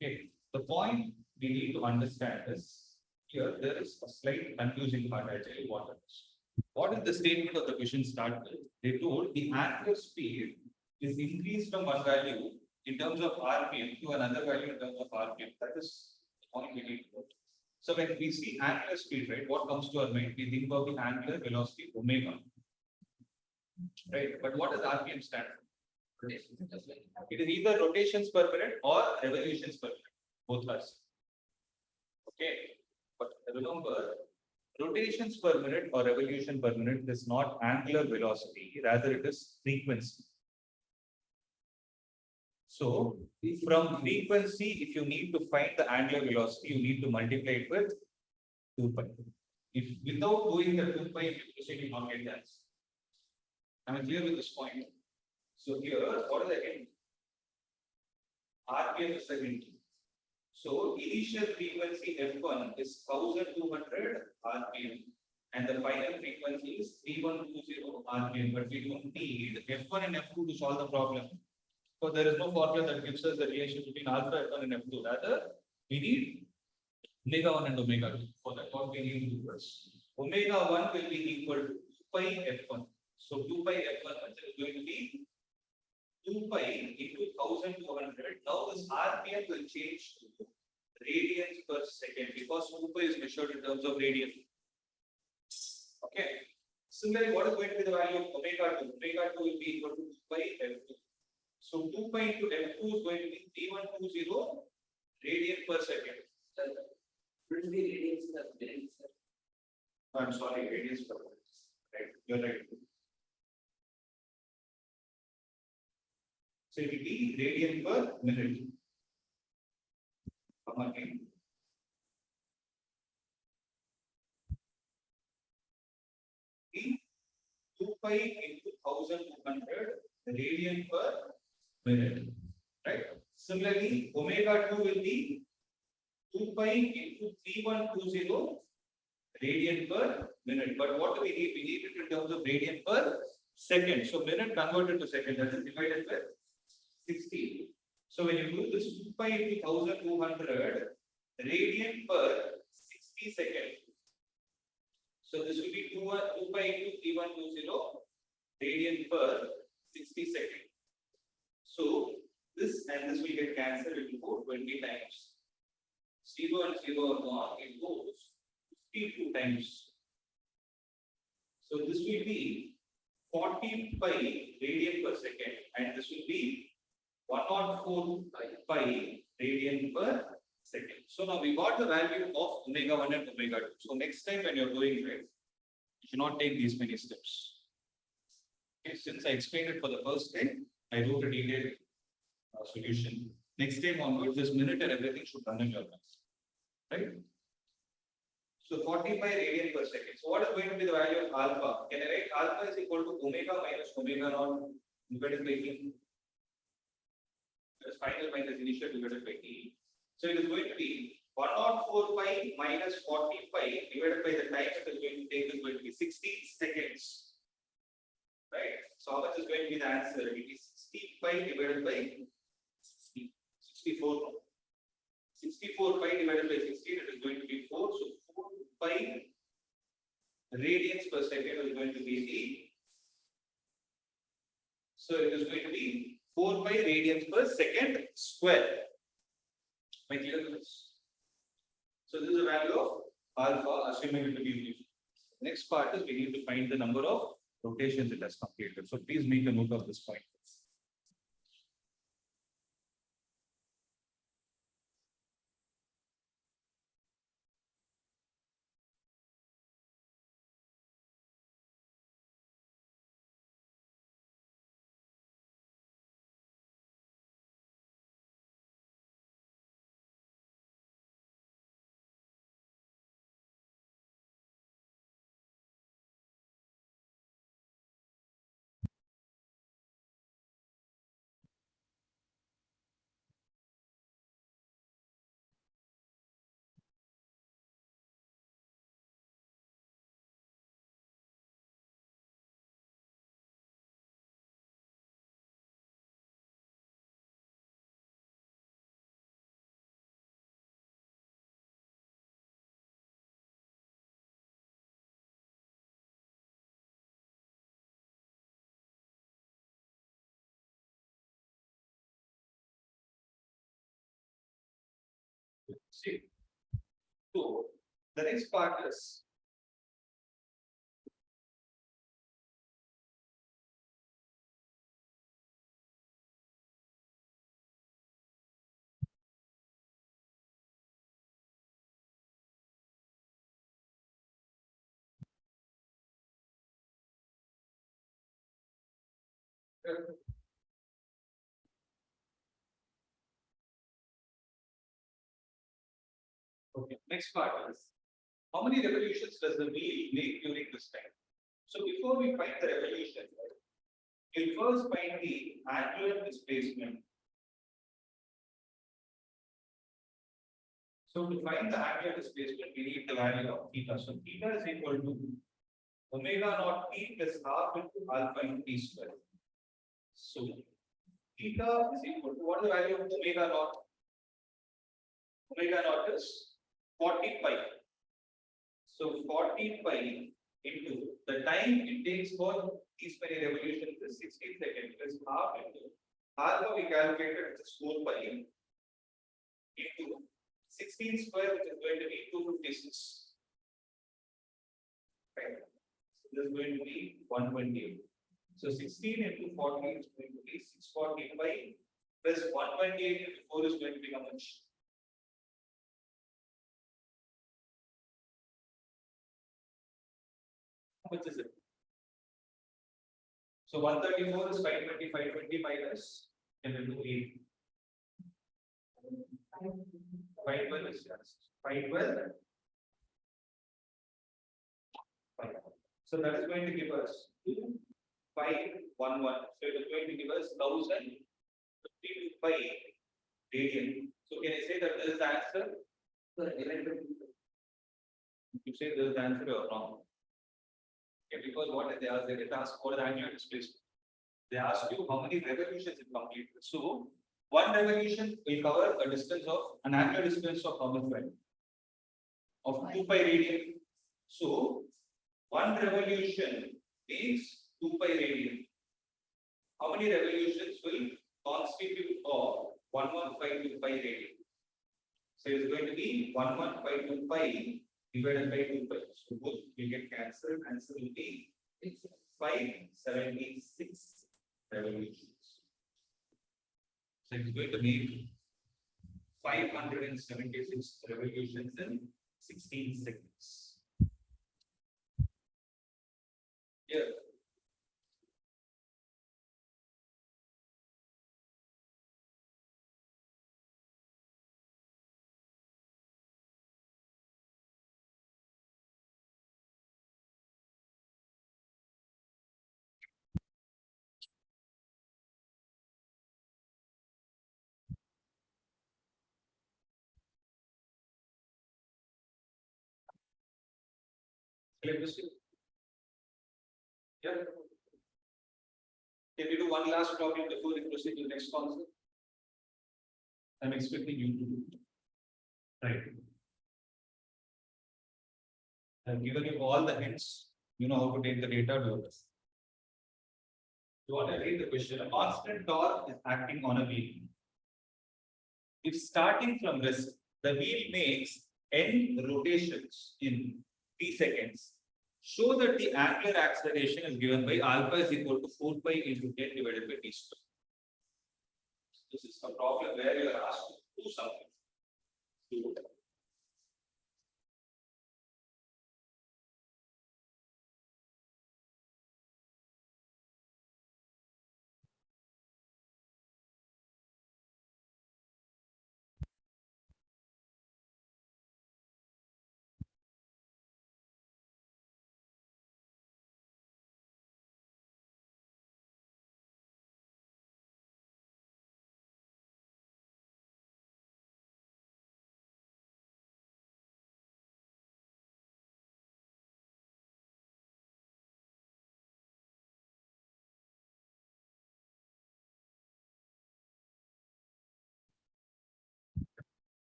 Okay, the point we need to understand is here there is a slight confusing part. I'll tell you what it is. What is the statement of the question start with? They told the angular speed is increased from one value in terms of RPM to another value in terms of RPM. That is the point we need to know. So when we see angular speed, right, what comes to our mind? We think of the angular velocity omega. Right, but what does RPM stand for? It is either rotations per minute or revolutions per minute. Both are. Okay, but remember, rotations per minute or revolution per minute is not angular velocity, rather it is frequency. So from frequency, if you need to find the angular velocity, you need to multiply it with 2 pi. If without doing the 2 pi, you proceed to not get the answer. Am I clear with this point? So here, what is the hint? RPM is the hint. So initial frequency F1 is 1200 RPM and the final frequency is 3120 RPM, but we don't need F1 and F2 to solve the problem. So there is no formula that gives us the relation between alpha F1 and F2. Rather, we need omega 1 and omega 2. For that, what we need to do is omega 1 will be equal to 2 pi F1. So 2 pi F1 is going to be 2 pi into 1200. Now this RPM will change to radians per second because 2 pi is measured in terms of radian. Okay. Similarly, what is going to be the value of omega 2? Omega 2 will be equal to 2 pi F2. So 2 pi into F2 is going to be 3120 radian per second. Will be radians per minute, sir. I'm sorry, radians per minute. Right, you're right. So it will be radian per minute. Come again. Be 2 pi into 1200 radian per minute. Right? Similarly, omega 2 will be 2 pi into 3120 radian per minute. But what do we need? We need it in terms of radian per second. So minute converted to second, that is divided by 60. So when you do this 2 pi into 1200 radian per 60 seconds. So this will be 2 pi into 3120 radian per 60 seconds. So this and this will get cancelled into 20 times. 0 and 0 are gone, it goes 52 times. So this will be 40 pi radian per second and this will be 104 pi radian per second. So now we got the value of omega 1 and omega 2. So next time when you're doing it, you should not take these many steps. Okay, since I explained it for the first time, I wrote a detailed solution. Next time onwards, this minute and everything should run in your mind. Right? So 40 pi radian per second. So what is going to be the value of alpha? Can I write alpha is equal to omega minus omega naught divided by t? That's final minus initial divided by t. So it is going to be 104 pi minus 40 pi divided by the time it is going to take is going to be 60 seconds. Right? So how much is going to be the answer? It is 60 pi divided by 64. 64 pi divided by 16, it is going to be 4. So 4 pi radians per second is going to be the. So it is going to be 4 pi radians per second square. Am I clear with this? So this is the value of alpha, assuming it to be uniform. Next part is we need to find the number of rotations it has completed. So please make a note of this point. See, so the next part is Okay, next part is, how many revolutions does the wheel make during this time? So before we find the revolution, we'll first find the angular displacement. So to find the angular displacement, we need the value of theta. So theta is equal to omega naught t plus half into alpha into t square. So theta is equal to, what is the value of omega naught? Omega naught is 40 pi. So 40 pi into the time it takes for these many revolutions is 60 seconds plus half into alpha we calculated is 4 pi into 16 square, which is going to be 256. Right. So this is going to be 128. So 16 into 40 is going to be 645 plus 128 into 4 is going to be how much? How much is it? So 134 is 520, 520 minus 10 into 8. 512 is yes. 512. So that is going to give us 2511. So it is going to give us 1055 radian. So can I say that this is the answer? You say this is the answer or wrong? Okay, because what did they ask? They didn't ask for the angular displacement. They asked you how many revolutions it completed. So one revolution will cover a distance of an angular distance of how much, right? Of 2 pi radian. So one revolution is 2 pi radian. How many revolutions will constitute of 1152 pi radian? So it is going to be 1152 pi divided by 2 pi. So both will get cancelled. Answer will be 576 revolutions. So it's going to be 576 revolutions in 16 seconds. Here. Let me see. Yeah. Can we do one last problem before we proceed to the next concept? I'm expecting you to do. Right. I've given you all the hints. You know how to take the data to this. You want to read the question. A constant torque is acting on a wheel. If starting from rest, the wheel makes n rotations in 3 seconds. Show that the angular acceleration is given by alpha is equal to 4 pi into 10 divided by t square. This is a problem where you are asked to do something.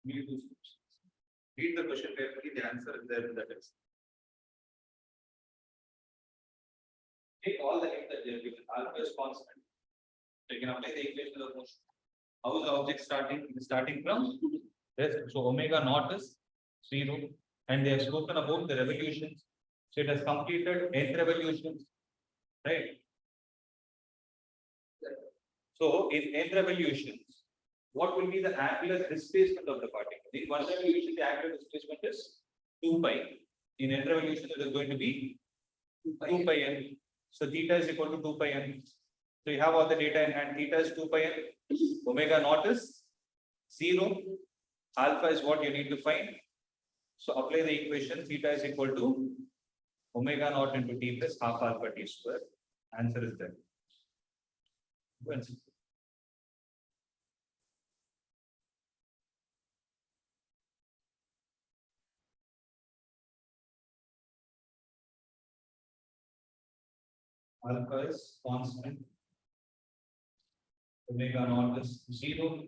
Read the question carefully, the answer is there in the text. Take all the hints that they have given. Alpha is constant. So you can apply the equation of motion. How is the object starting? It is starting from rest. So omega naught is 0. And they have spoken about the revolutions. So it has completed n revolutions. Right? So in revolutions, what will be the angular displacement of the particle? In one revolution, the angular displacement is 2 pi. In n revolution, it is going to be 2 pi n. So theta is equal to 2 pi n. So you have all the data in hand. Theta is 2 pi n. Omega naught is 0. Alpha is what you need to find. So apply the equation. Theta is equal to omega naught into t plus half alpha t square. Answer is there. Go and see. Alpha is constant. Omega naught is 0.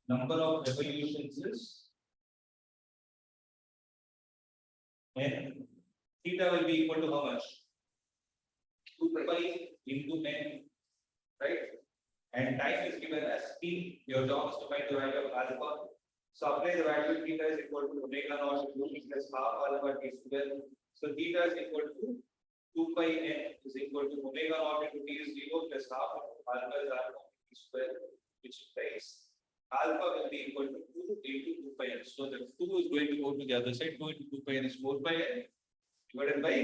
Number of revolutions is n. Theta will be equal to how much? 2 pi into n, right? And time is given as t. Your job is to find the value of alpha. So apply the value theta is equal to omega naught into t plus half alpha t square. So theta is equal to 2 pi n is equal to omega naught into t is 0 plus half alpha is alpha t square, which implies alpha will be equal to 2 into 2 pi n. So the 2 is going to go to the other side. 2 into 2 pi n is 4 pi n divided by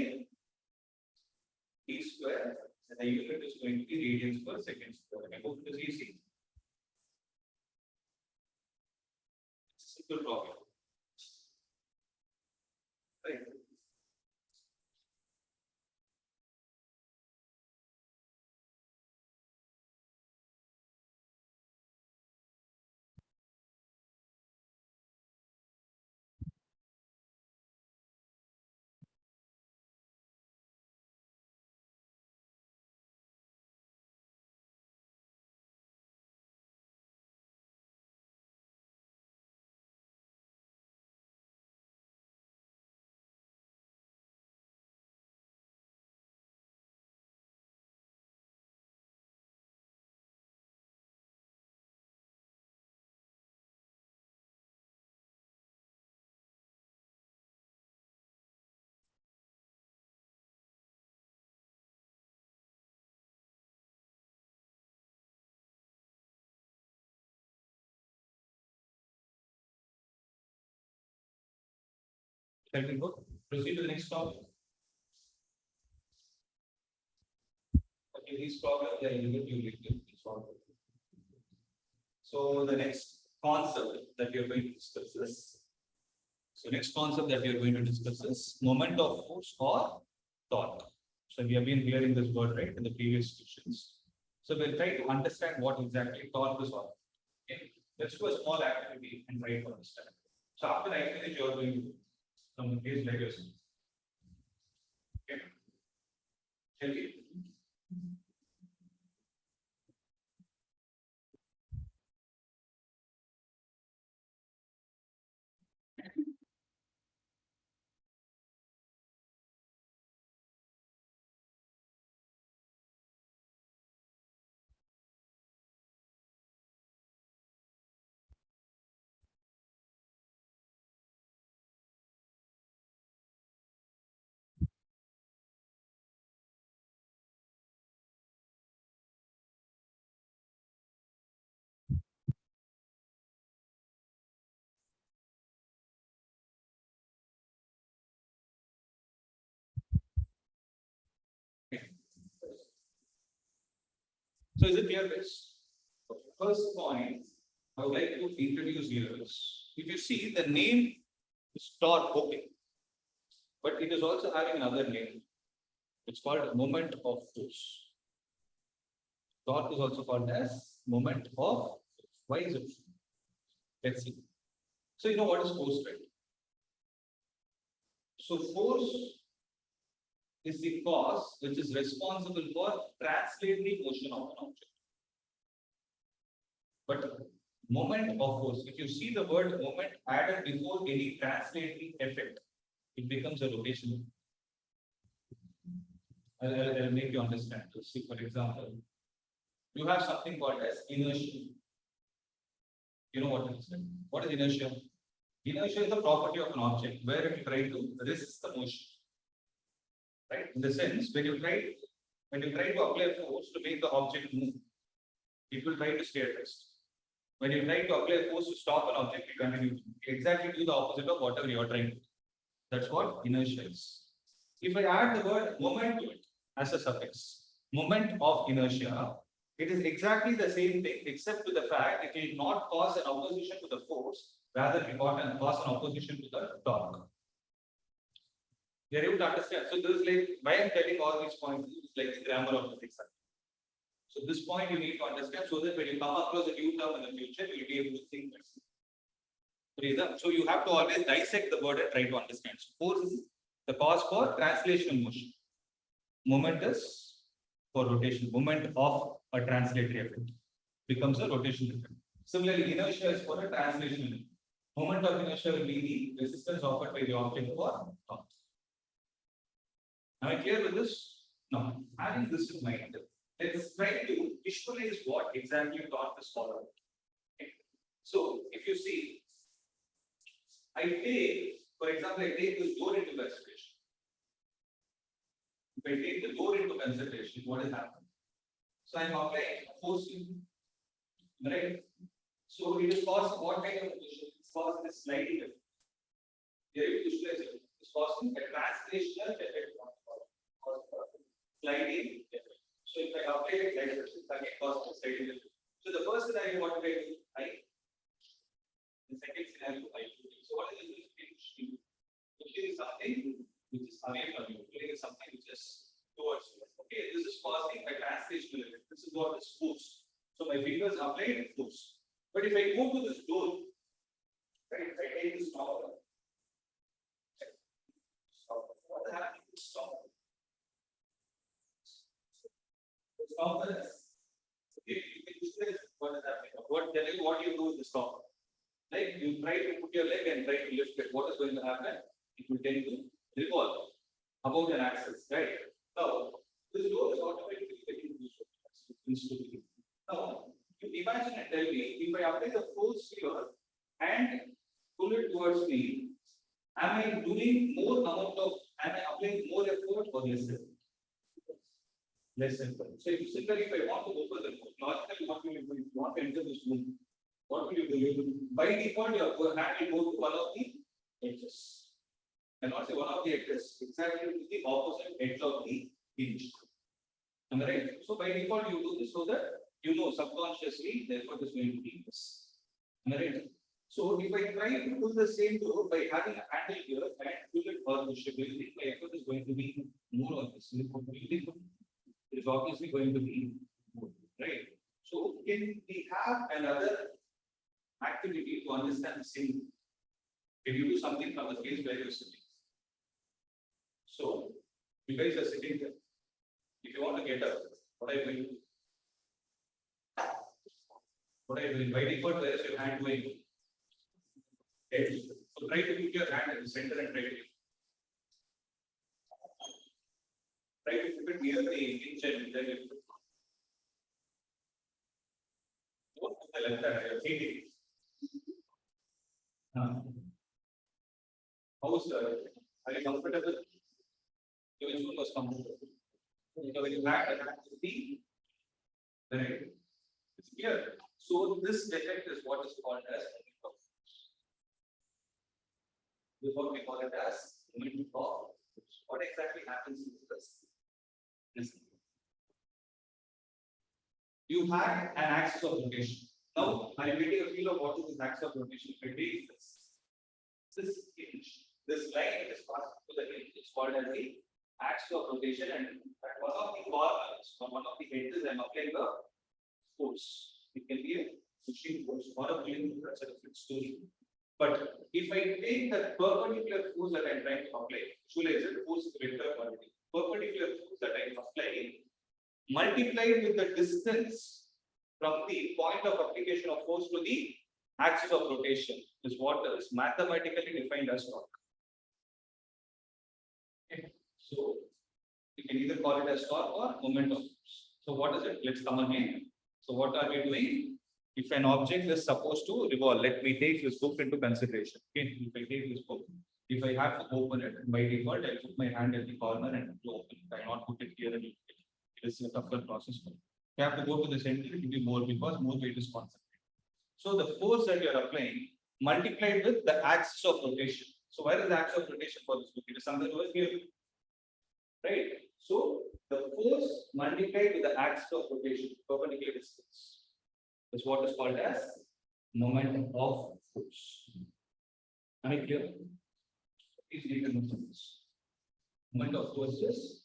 t square. And the unit is going to be radians per second square. I hope it is easy. It's a simple problem. Right. Shall we go? Proceed to the next problem. Okay, these problems are individually solved. So the next concept that we are going to discuss is, moment of force or torque. So we have been hearing this word right in the previous questions. So we'll try to understand what exactly torque is all. Okay, let's do a small activity and try to understand. So after I finish, you are going to from the page like yourself. Okay. Shall we? So is it clear, guys? First point I would like to introduce here is, if you see the name is torque, okay, but it is also having another name. It's called moment of force. Torque is also called as moment of force. Why is it? Let's see. So you know what is force, right? So force is the cause which is responsible for translating motion of an object. But moment of force, if you see the word moment added before any translating effect, it becomes a rotation. I'll make you understand. So see, for example, you have something called as inertia. You know what it is? What is inertia? Inertia is the property of an object where you try to resist the motion. Right? In the sense, when you try When you try to apply force to make the object move, it will try to stay at rest. When you try to apply force to stop an object, it continues. Exactly do the opposite of whatever you are trying to do. That's what inertia is. If I add the word moment to it as a suffix, moment of inertia, it is exactly the same thing except to the fact it will not cause an opposition to the force, rather it will cause an opposition to the torque. You are able to understand. So this is like why I'm telling all these points is like the grammar of physics. So this point you need to understand so that when you come across a new term in the future, you will be able to think better. So you have to always dissect the word and try to understand. So force is the cause for translational motion. Moment is for rotation. Moment of a translatory effect becomes a rotation effect. Similarly, inertia is for a translational effect. Moment of inertia will be the resistance offered by the object for torque. Am I clear with this? Now, having this in mind, let's try to visualize what exactly torque is for. Okay. So, if you see, I take, for example, I take this door into consideration. If I take the door into consideration, what is happening? So, I am applying force, right? So, it is causing what kind of motion? It's causing a sliding effect. Here, you visualize it. It's causing a translational effect. Sliding effect. So if I apply it like this, it again causes a sliding effect. So the first scenario, what do I do? The second scenario, I do. So what is this pushing? Pushing is something which is away from you. Pulling is something which is towards you. Okay, this is causing a translational effect. This is what is force. So my fingers apply force. But if I go to this door, right, if I take this stopper, what happens to stopper? Stopper is, if you can visualize what is happening. What you do with the stopper? Like you try to put your leg and try to lift it. What is going to happen? It will tend to revolve about an axis, right? Now, this door is automatically getting used. Now, you imagine and tell me if I apply the force here and pull it towards me, am I doing more amount of, am I applying more effort or less effort? Less effort. So if similarly, if I want to open the door, logically what will you do? If you want to enter this room, what will you do? You will, by default, your hand will go to one of the edges. And not say one of the edges, exactly to the opposite edge of the hinge. Am I right? So by default, you do this so that you know subconsciously the effort is going to be this. Am I right? So if I try to do the same door by having a handle here and pull it or push it, do you think my effort is going to be more on this? It is obviously going to be more, right? So can we have another activity to understand the same? Can you do something from the place where you're sitting? So you guys are sitting there. If you want to get up, what are you doing? What are you doing? By default, where is your hand going? Edge. So try to put your hand in the center and try to keep it near the hinge and then you put the left hand, you're feeding. How's are you comfortable? Which one was comfortable? So when you had a hand to the right, it's clear. So this effect is what is called as moment of force. This is what we call it as moment of force. What exactly happens in this? Listen. You had an axis of rotation. Now I am getting a feel of what is this axis of rotation. If I take this hinge, this line is passed to the hinge. It's called as the axis of rotation, and at one of the corners or one of the edges, I am applying the force. It can be a pushing force or a pulling force at a fixed story. But if I take the perpendicular force that I am trying to apply, visualize it, force is vector quantity. Perpendicular force that I am applying multiplied with the distance from the point of application of force to the axis of rotation is what is mathematically defined as torque. Okay. So you can either call it as torque or moment of force. So what is it? Let's come again. So what are we doing? If an object is supposed to revolve, let me take this book into consideration. Okay, if I take this book, if I have to open it, by default, I put my hand at the corner and open it. I not put it here and It is a tougher process. You have to go to the center, it will be more because more weight is concentrated. So the force that you are applying multiplied with the axis of rotation. So where is the axis of rotation for this book? It is something over here. Right? So the force multiplied with the axis of rotation, perpendicular distance, is what is called as moment of force. Am I clear? Please read the notes on this. Moment of force is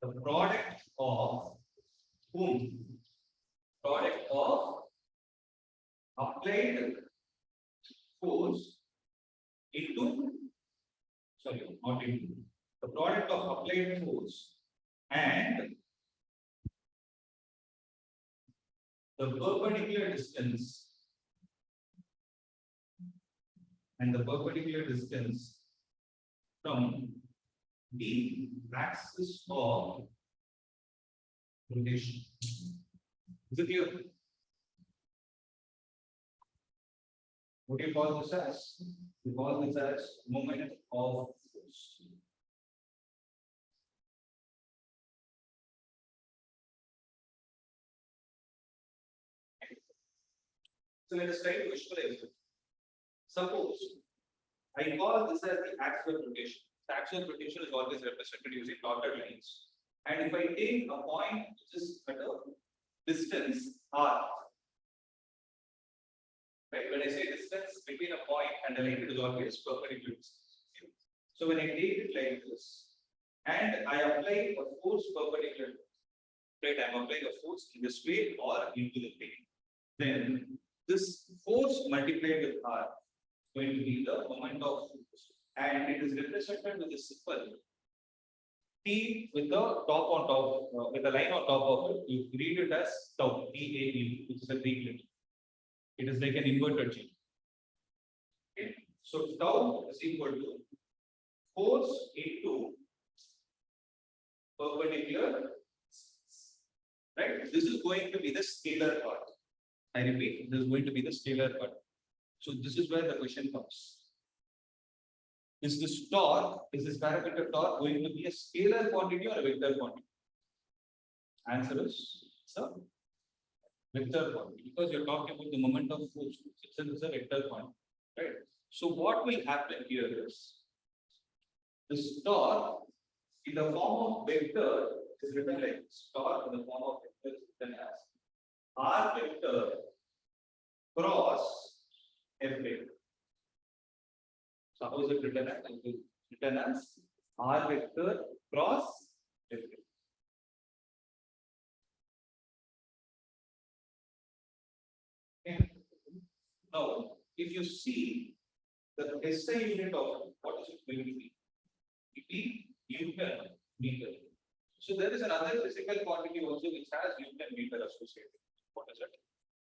the product of whom? Product of applied force into, sorry, not into, the product of applied force and the perpendicular distance from the axis of rotation. Is it clear? What do you call this as? We call this as moment of force. So let us try to visualize it. Suppose I call this as the axis of rotation. The axis of rotation is always represented using dotted lines. And if I take a point which is at a distance r, right? When I say distance between a point and a line, it is always perpendicular distance. So when I take it like this, and I apply a force perpendicular, right? I am applying a force in this way or into the plane. Then this force multiplied with r is going to be the moment of force, and it is represented with a symbol T with the top on top, with a line on top of it. You read it as tau, TAE, which is a Greek letter. It is like an inverted G. Okay. So tau is equal to force into perpendicular, right? This is going to be the scalar part. I repeat, this is going to be the scalar part. So this is where the question comes. Is this torque, is this parameter torque going to be a scalar quantity or a vector quantity? Answer is, sir, vector quantity, because you're talking about the moment of force. It's a vector quantity, right? So what will happen here is this torque in the form of vector is written like this. Torque in the form of vector is written as r vector cross f vector. So how is it written as? It is written as r vector cross f vector. Okay. Now, if you see the SI unit of what is it going to be? It be Newton meter. So there is another physical quantity also which has Newton meter associated. What is it?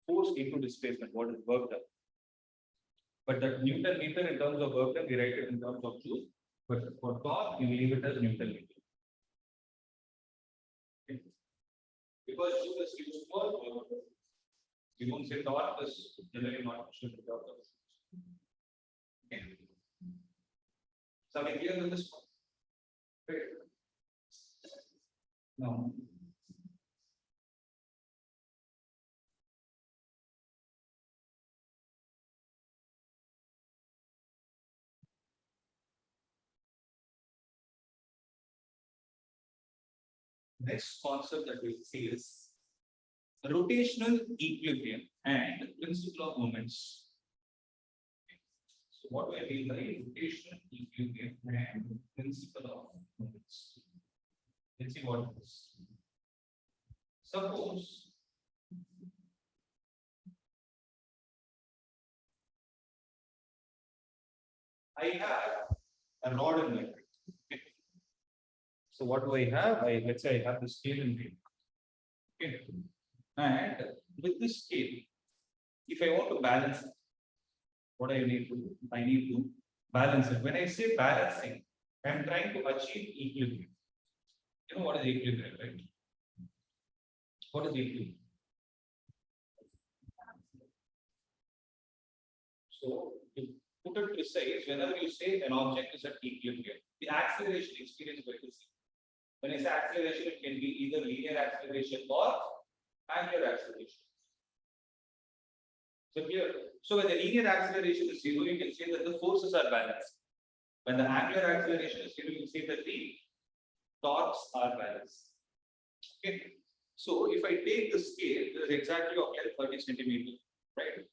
Force into displacement. What is work done? But that Newton meter in terms of work done, we write it in terms of joule. But for torque, we leave it as Newton meter. Okay. Because joule is used for work. We won't say torque is generally not mentioned in terms of. Okay. So are we clear with this one? Great. Now, next concept that we'll see is rotational equilibrium and principle of moments. So what do I mean by rotational equilibrium and principle of moments? Let's see what it is. Suppose I have a rod in my hand. Okay. So what do I have? Let's say I have the scale in here. Okay. And with this scale, if I want to balance it, what I need to do? I need to balance it. When I say balancing, I'm trying to achieve equilibrium. You know what is equilibrium, right? What is equilibrium? So, to put it precise, whenever you say an object is at equilibrium, the acceleration experienced by the When I say acceleration, it can be either linear acceleration or angular acceleration. So here, so when the linear acceleration is zero, you can say that the forces are balanced. When the angular acceleration is zero, you can say that the torques are balanced. Okay. So if I take the scale, this is exactly of like 30 centimeters, right?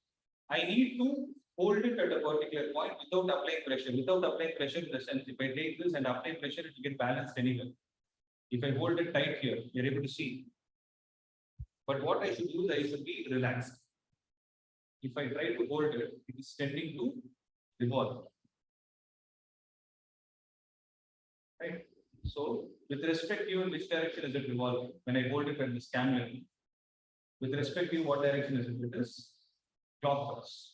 I need to hold it at a particular point without applying pressure. Without applying pressure, in the sense, if I take this and apply pressure, it will get balanced anywhere. If I hold it tight here, you're able to see. But what I should do is I should be relaxed. If I try to hold it, it is tending to revolve. Right? So, with respect to you, in which direction is it revolving? When I hold it at this camera, with respect to you, what direction is it? It is clockwise.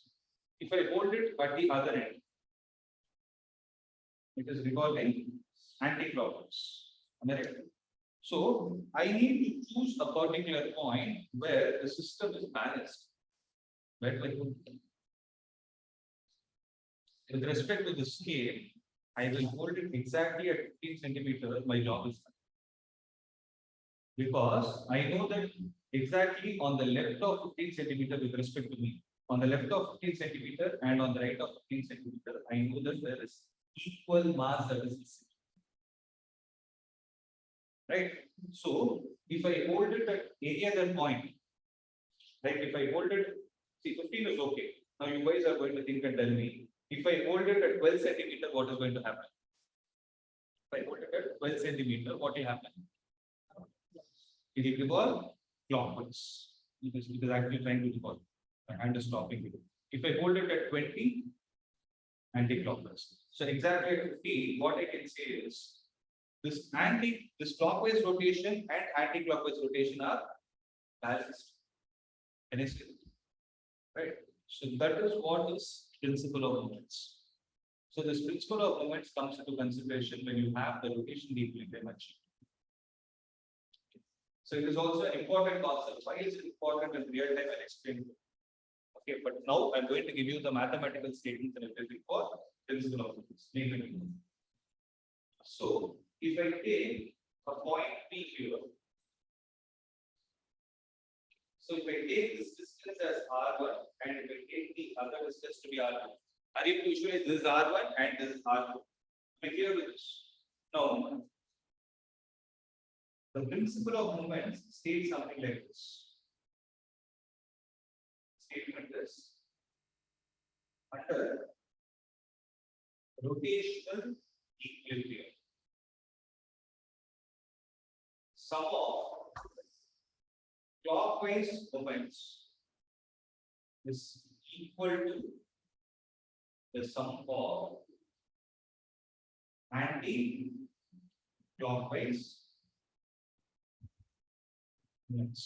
If I hold it at the other end, it is revolving anti-clockwise. Am I right? So, I need to choose a particular point where the system is balanced. Right? Like, with respect to the scale, I will hold it exactly at 15 centimeters. My job is done. Because I know that exactly on the left of 15 centimeters with respect to me, on the left of 15 centimeters and on the right of 15 centimeters, I know that there is equal mass that is missing. Right? So if I hold it at any other point, like if I hold it, see 15 is okay. Now you guys are going to think and tell me, if I hold it at 12 centimeters, what is going to happen? If I hold it at 12 centimeters, what will happen? It will revolve clockwise. It is actually trying to revolve. My hand is stopping it. If I hold it at 20, anti-clockwise. So exactly at 15, what I can say is this clockwise rotation and anti-clockwise rotation are balanced. Can I say that? Right. So that is what is principle of moments. So this principle of moments comes into consideration when you have the rotation equilibrium achieved. So it is also an important concept. Why is it important in real time? I'll explain it. Okay, but now I'm going to give you the mathematical statements and everything for principle of moments. So if I take a point P here, so if I take this distance as R1 and if I take the other distance to be R2, are you able to visualize this is R1 and this is R2? Am I clear with this? Now, the principle of moments states something like this. Statement is under rotational equilibrium, sum of clockwise moments is equal to the sum of anti-clockwise moments.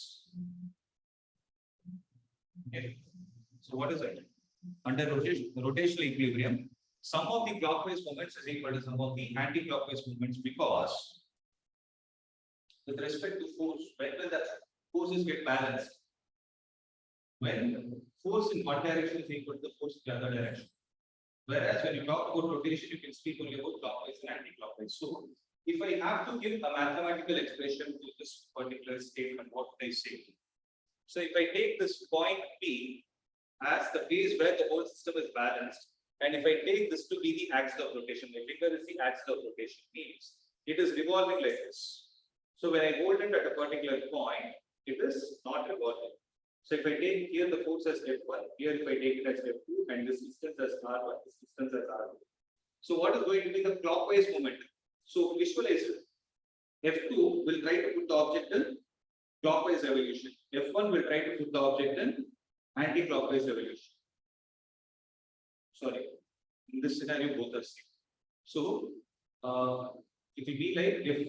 Okay. So what is it? Under rotational equilibrium, sum of the clockwise moments is equal to sum of the anti-clockwise moments, because with respect to force, when will the forces get balanced? When force in one direction is equal to the force in the other direction. Whereas when you talk about rotation, you can speak only about clockwise and anti-clockwise. So if I have to give a mathematical expression to this particular statement, what would I say? So if I take this point P as the base where the whole system is balanced, and if I take this to be the axis of rotation, my finger is the axis of rotation, means it is revolving like this. So when I hold it at a particular point, it is not revolving. So if I take here the force as F1, here if I take it as F2, and this distance as R1, this distance as R2. So what is going to be the clockwise moment? So visualize it. F2 will try to put the object in clockwise evolution. F1 will try to put the object in anti-clockwise evolution. Sorry, in this scenario, both are same. So it will be like if,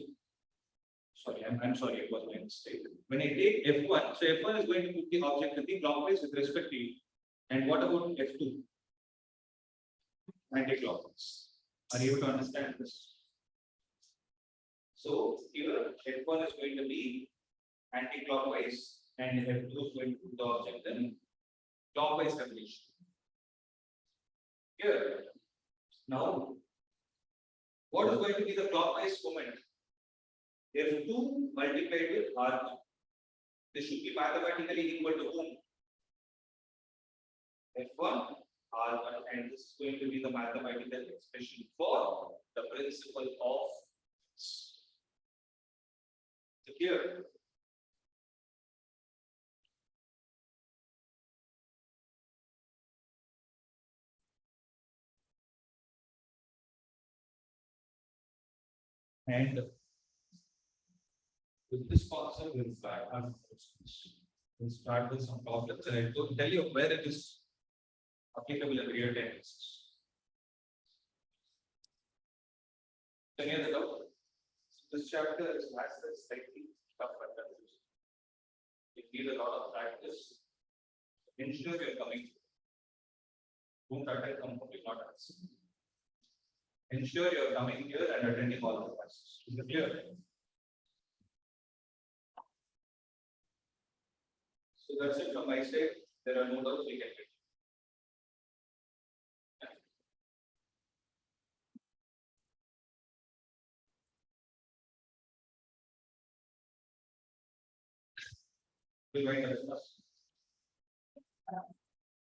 sorry, I'm sorry, it was my mistake. When I take F1, so F1 is going to put the object in the clockwise with respect to you. And what about F2? Anti-clockwise. Are you able to understand this? So here F1 is going to be anti-clockwise and F2 is going to put the object in clockwise evolution. Here, now, what is going to be the clockwise moment? F2 multiplied with R2. This should be mathematically equal to whom? F1 R1, and this is going to be the mathematical expression for the principle of here. And with this concept, we'll start our questions. We'll start with some problems, and I will tell you where it is applicable in real time. Any other doubt? This chapter is slightly tough and confusing. It needs a lot of practice. Ensure you're coming. Don't attend completely not answer. Ensure you're coming here and attending all the classes. Is it clear? So that's it from my side. There are no doubts we can get. We're going to discuss.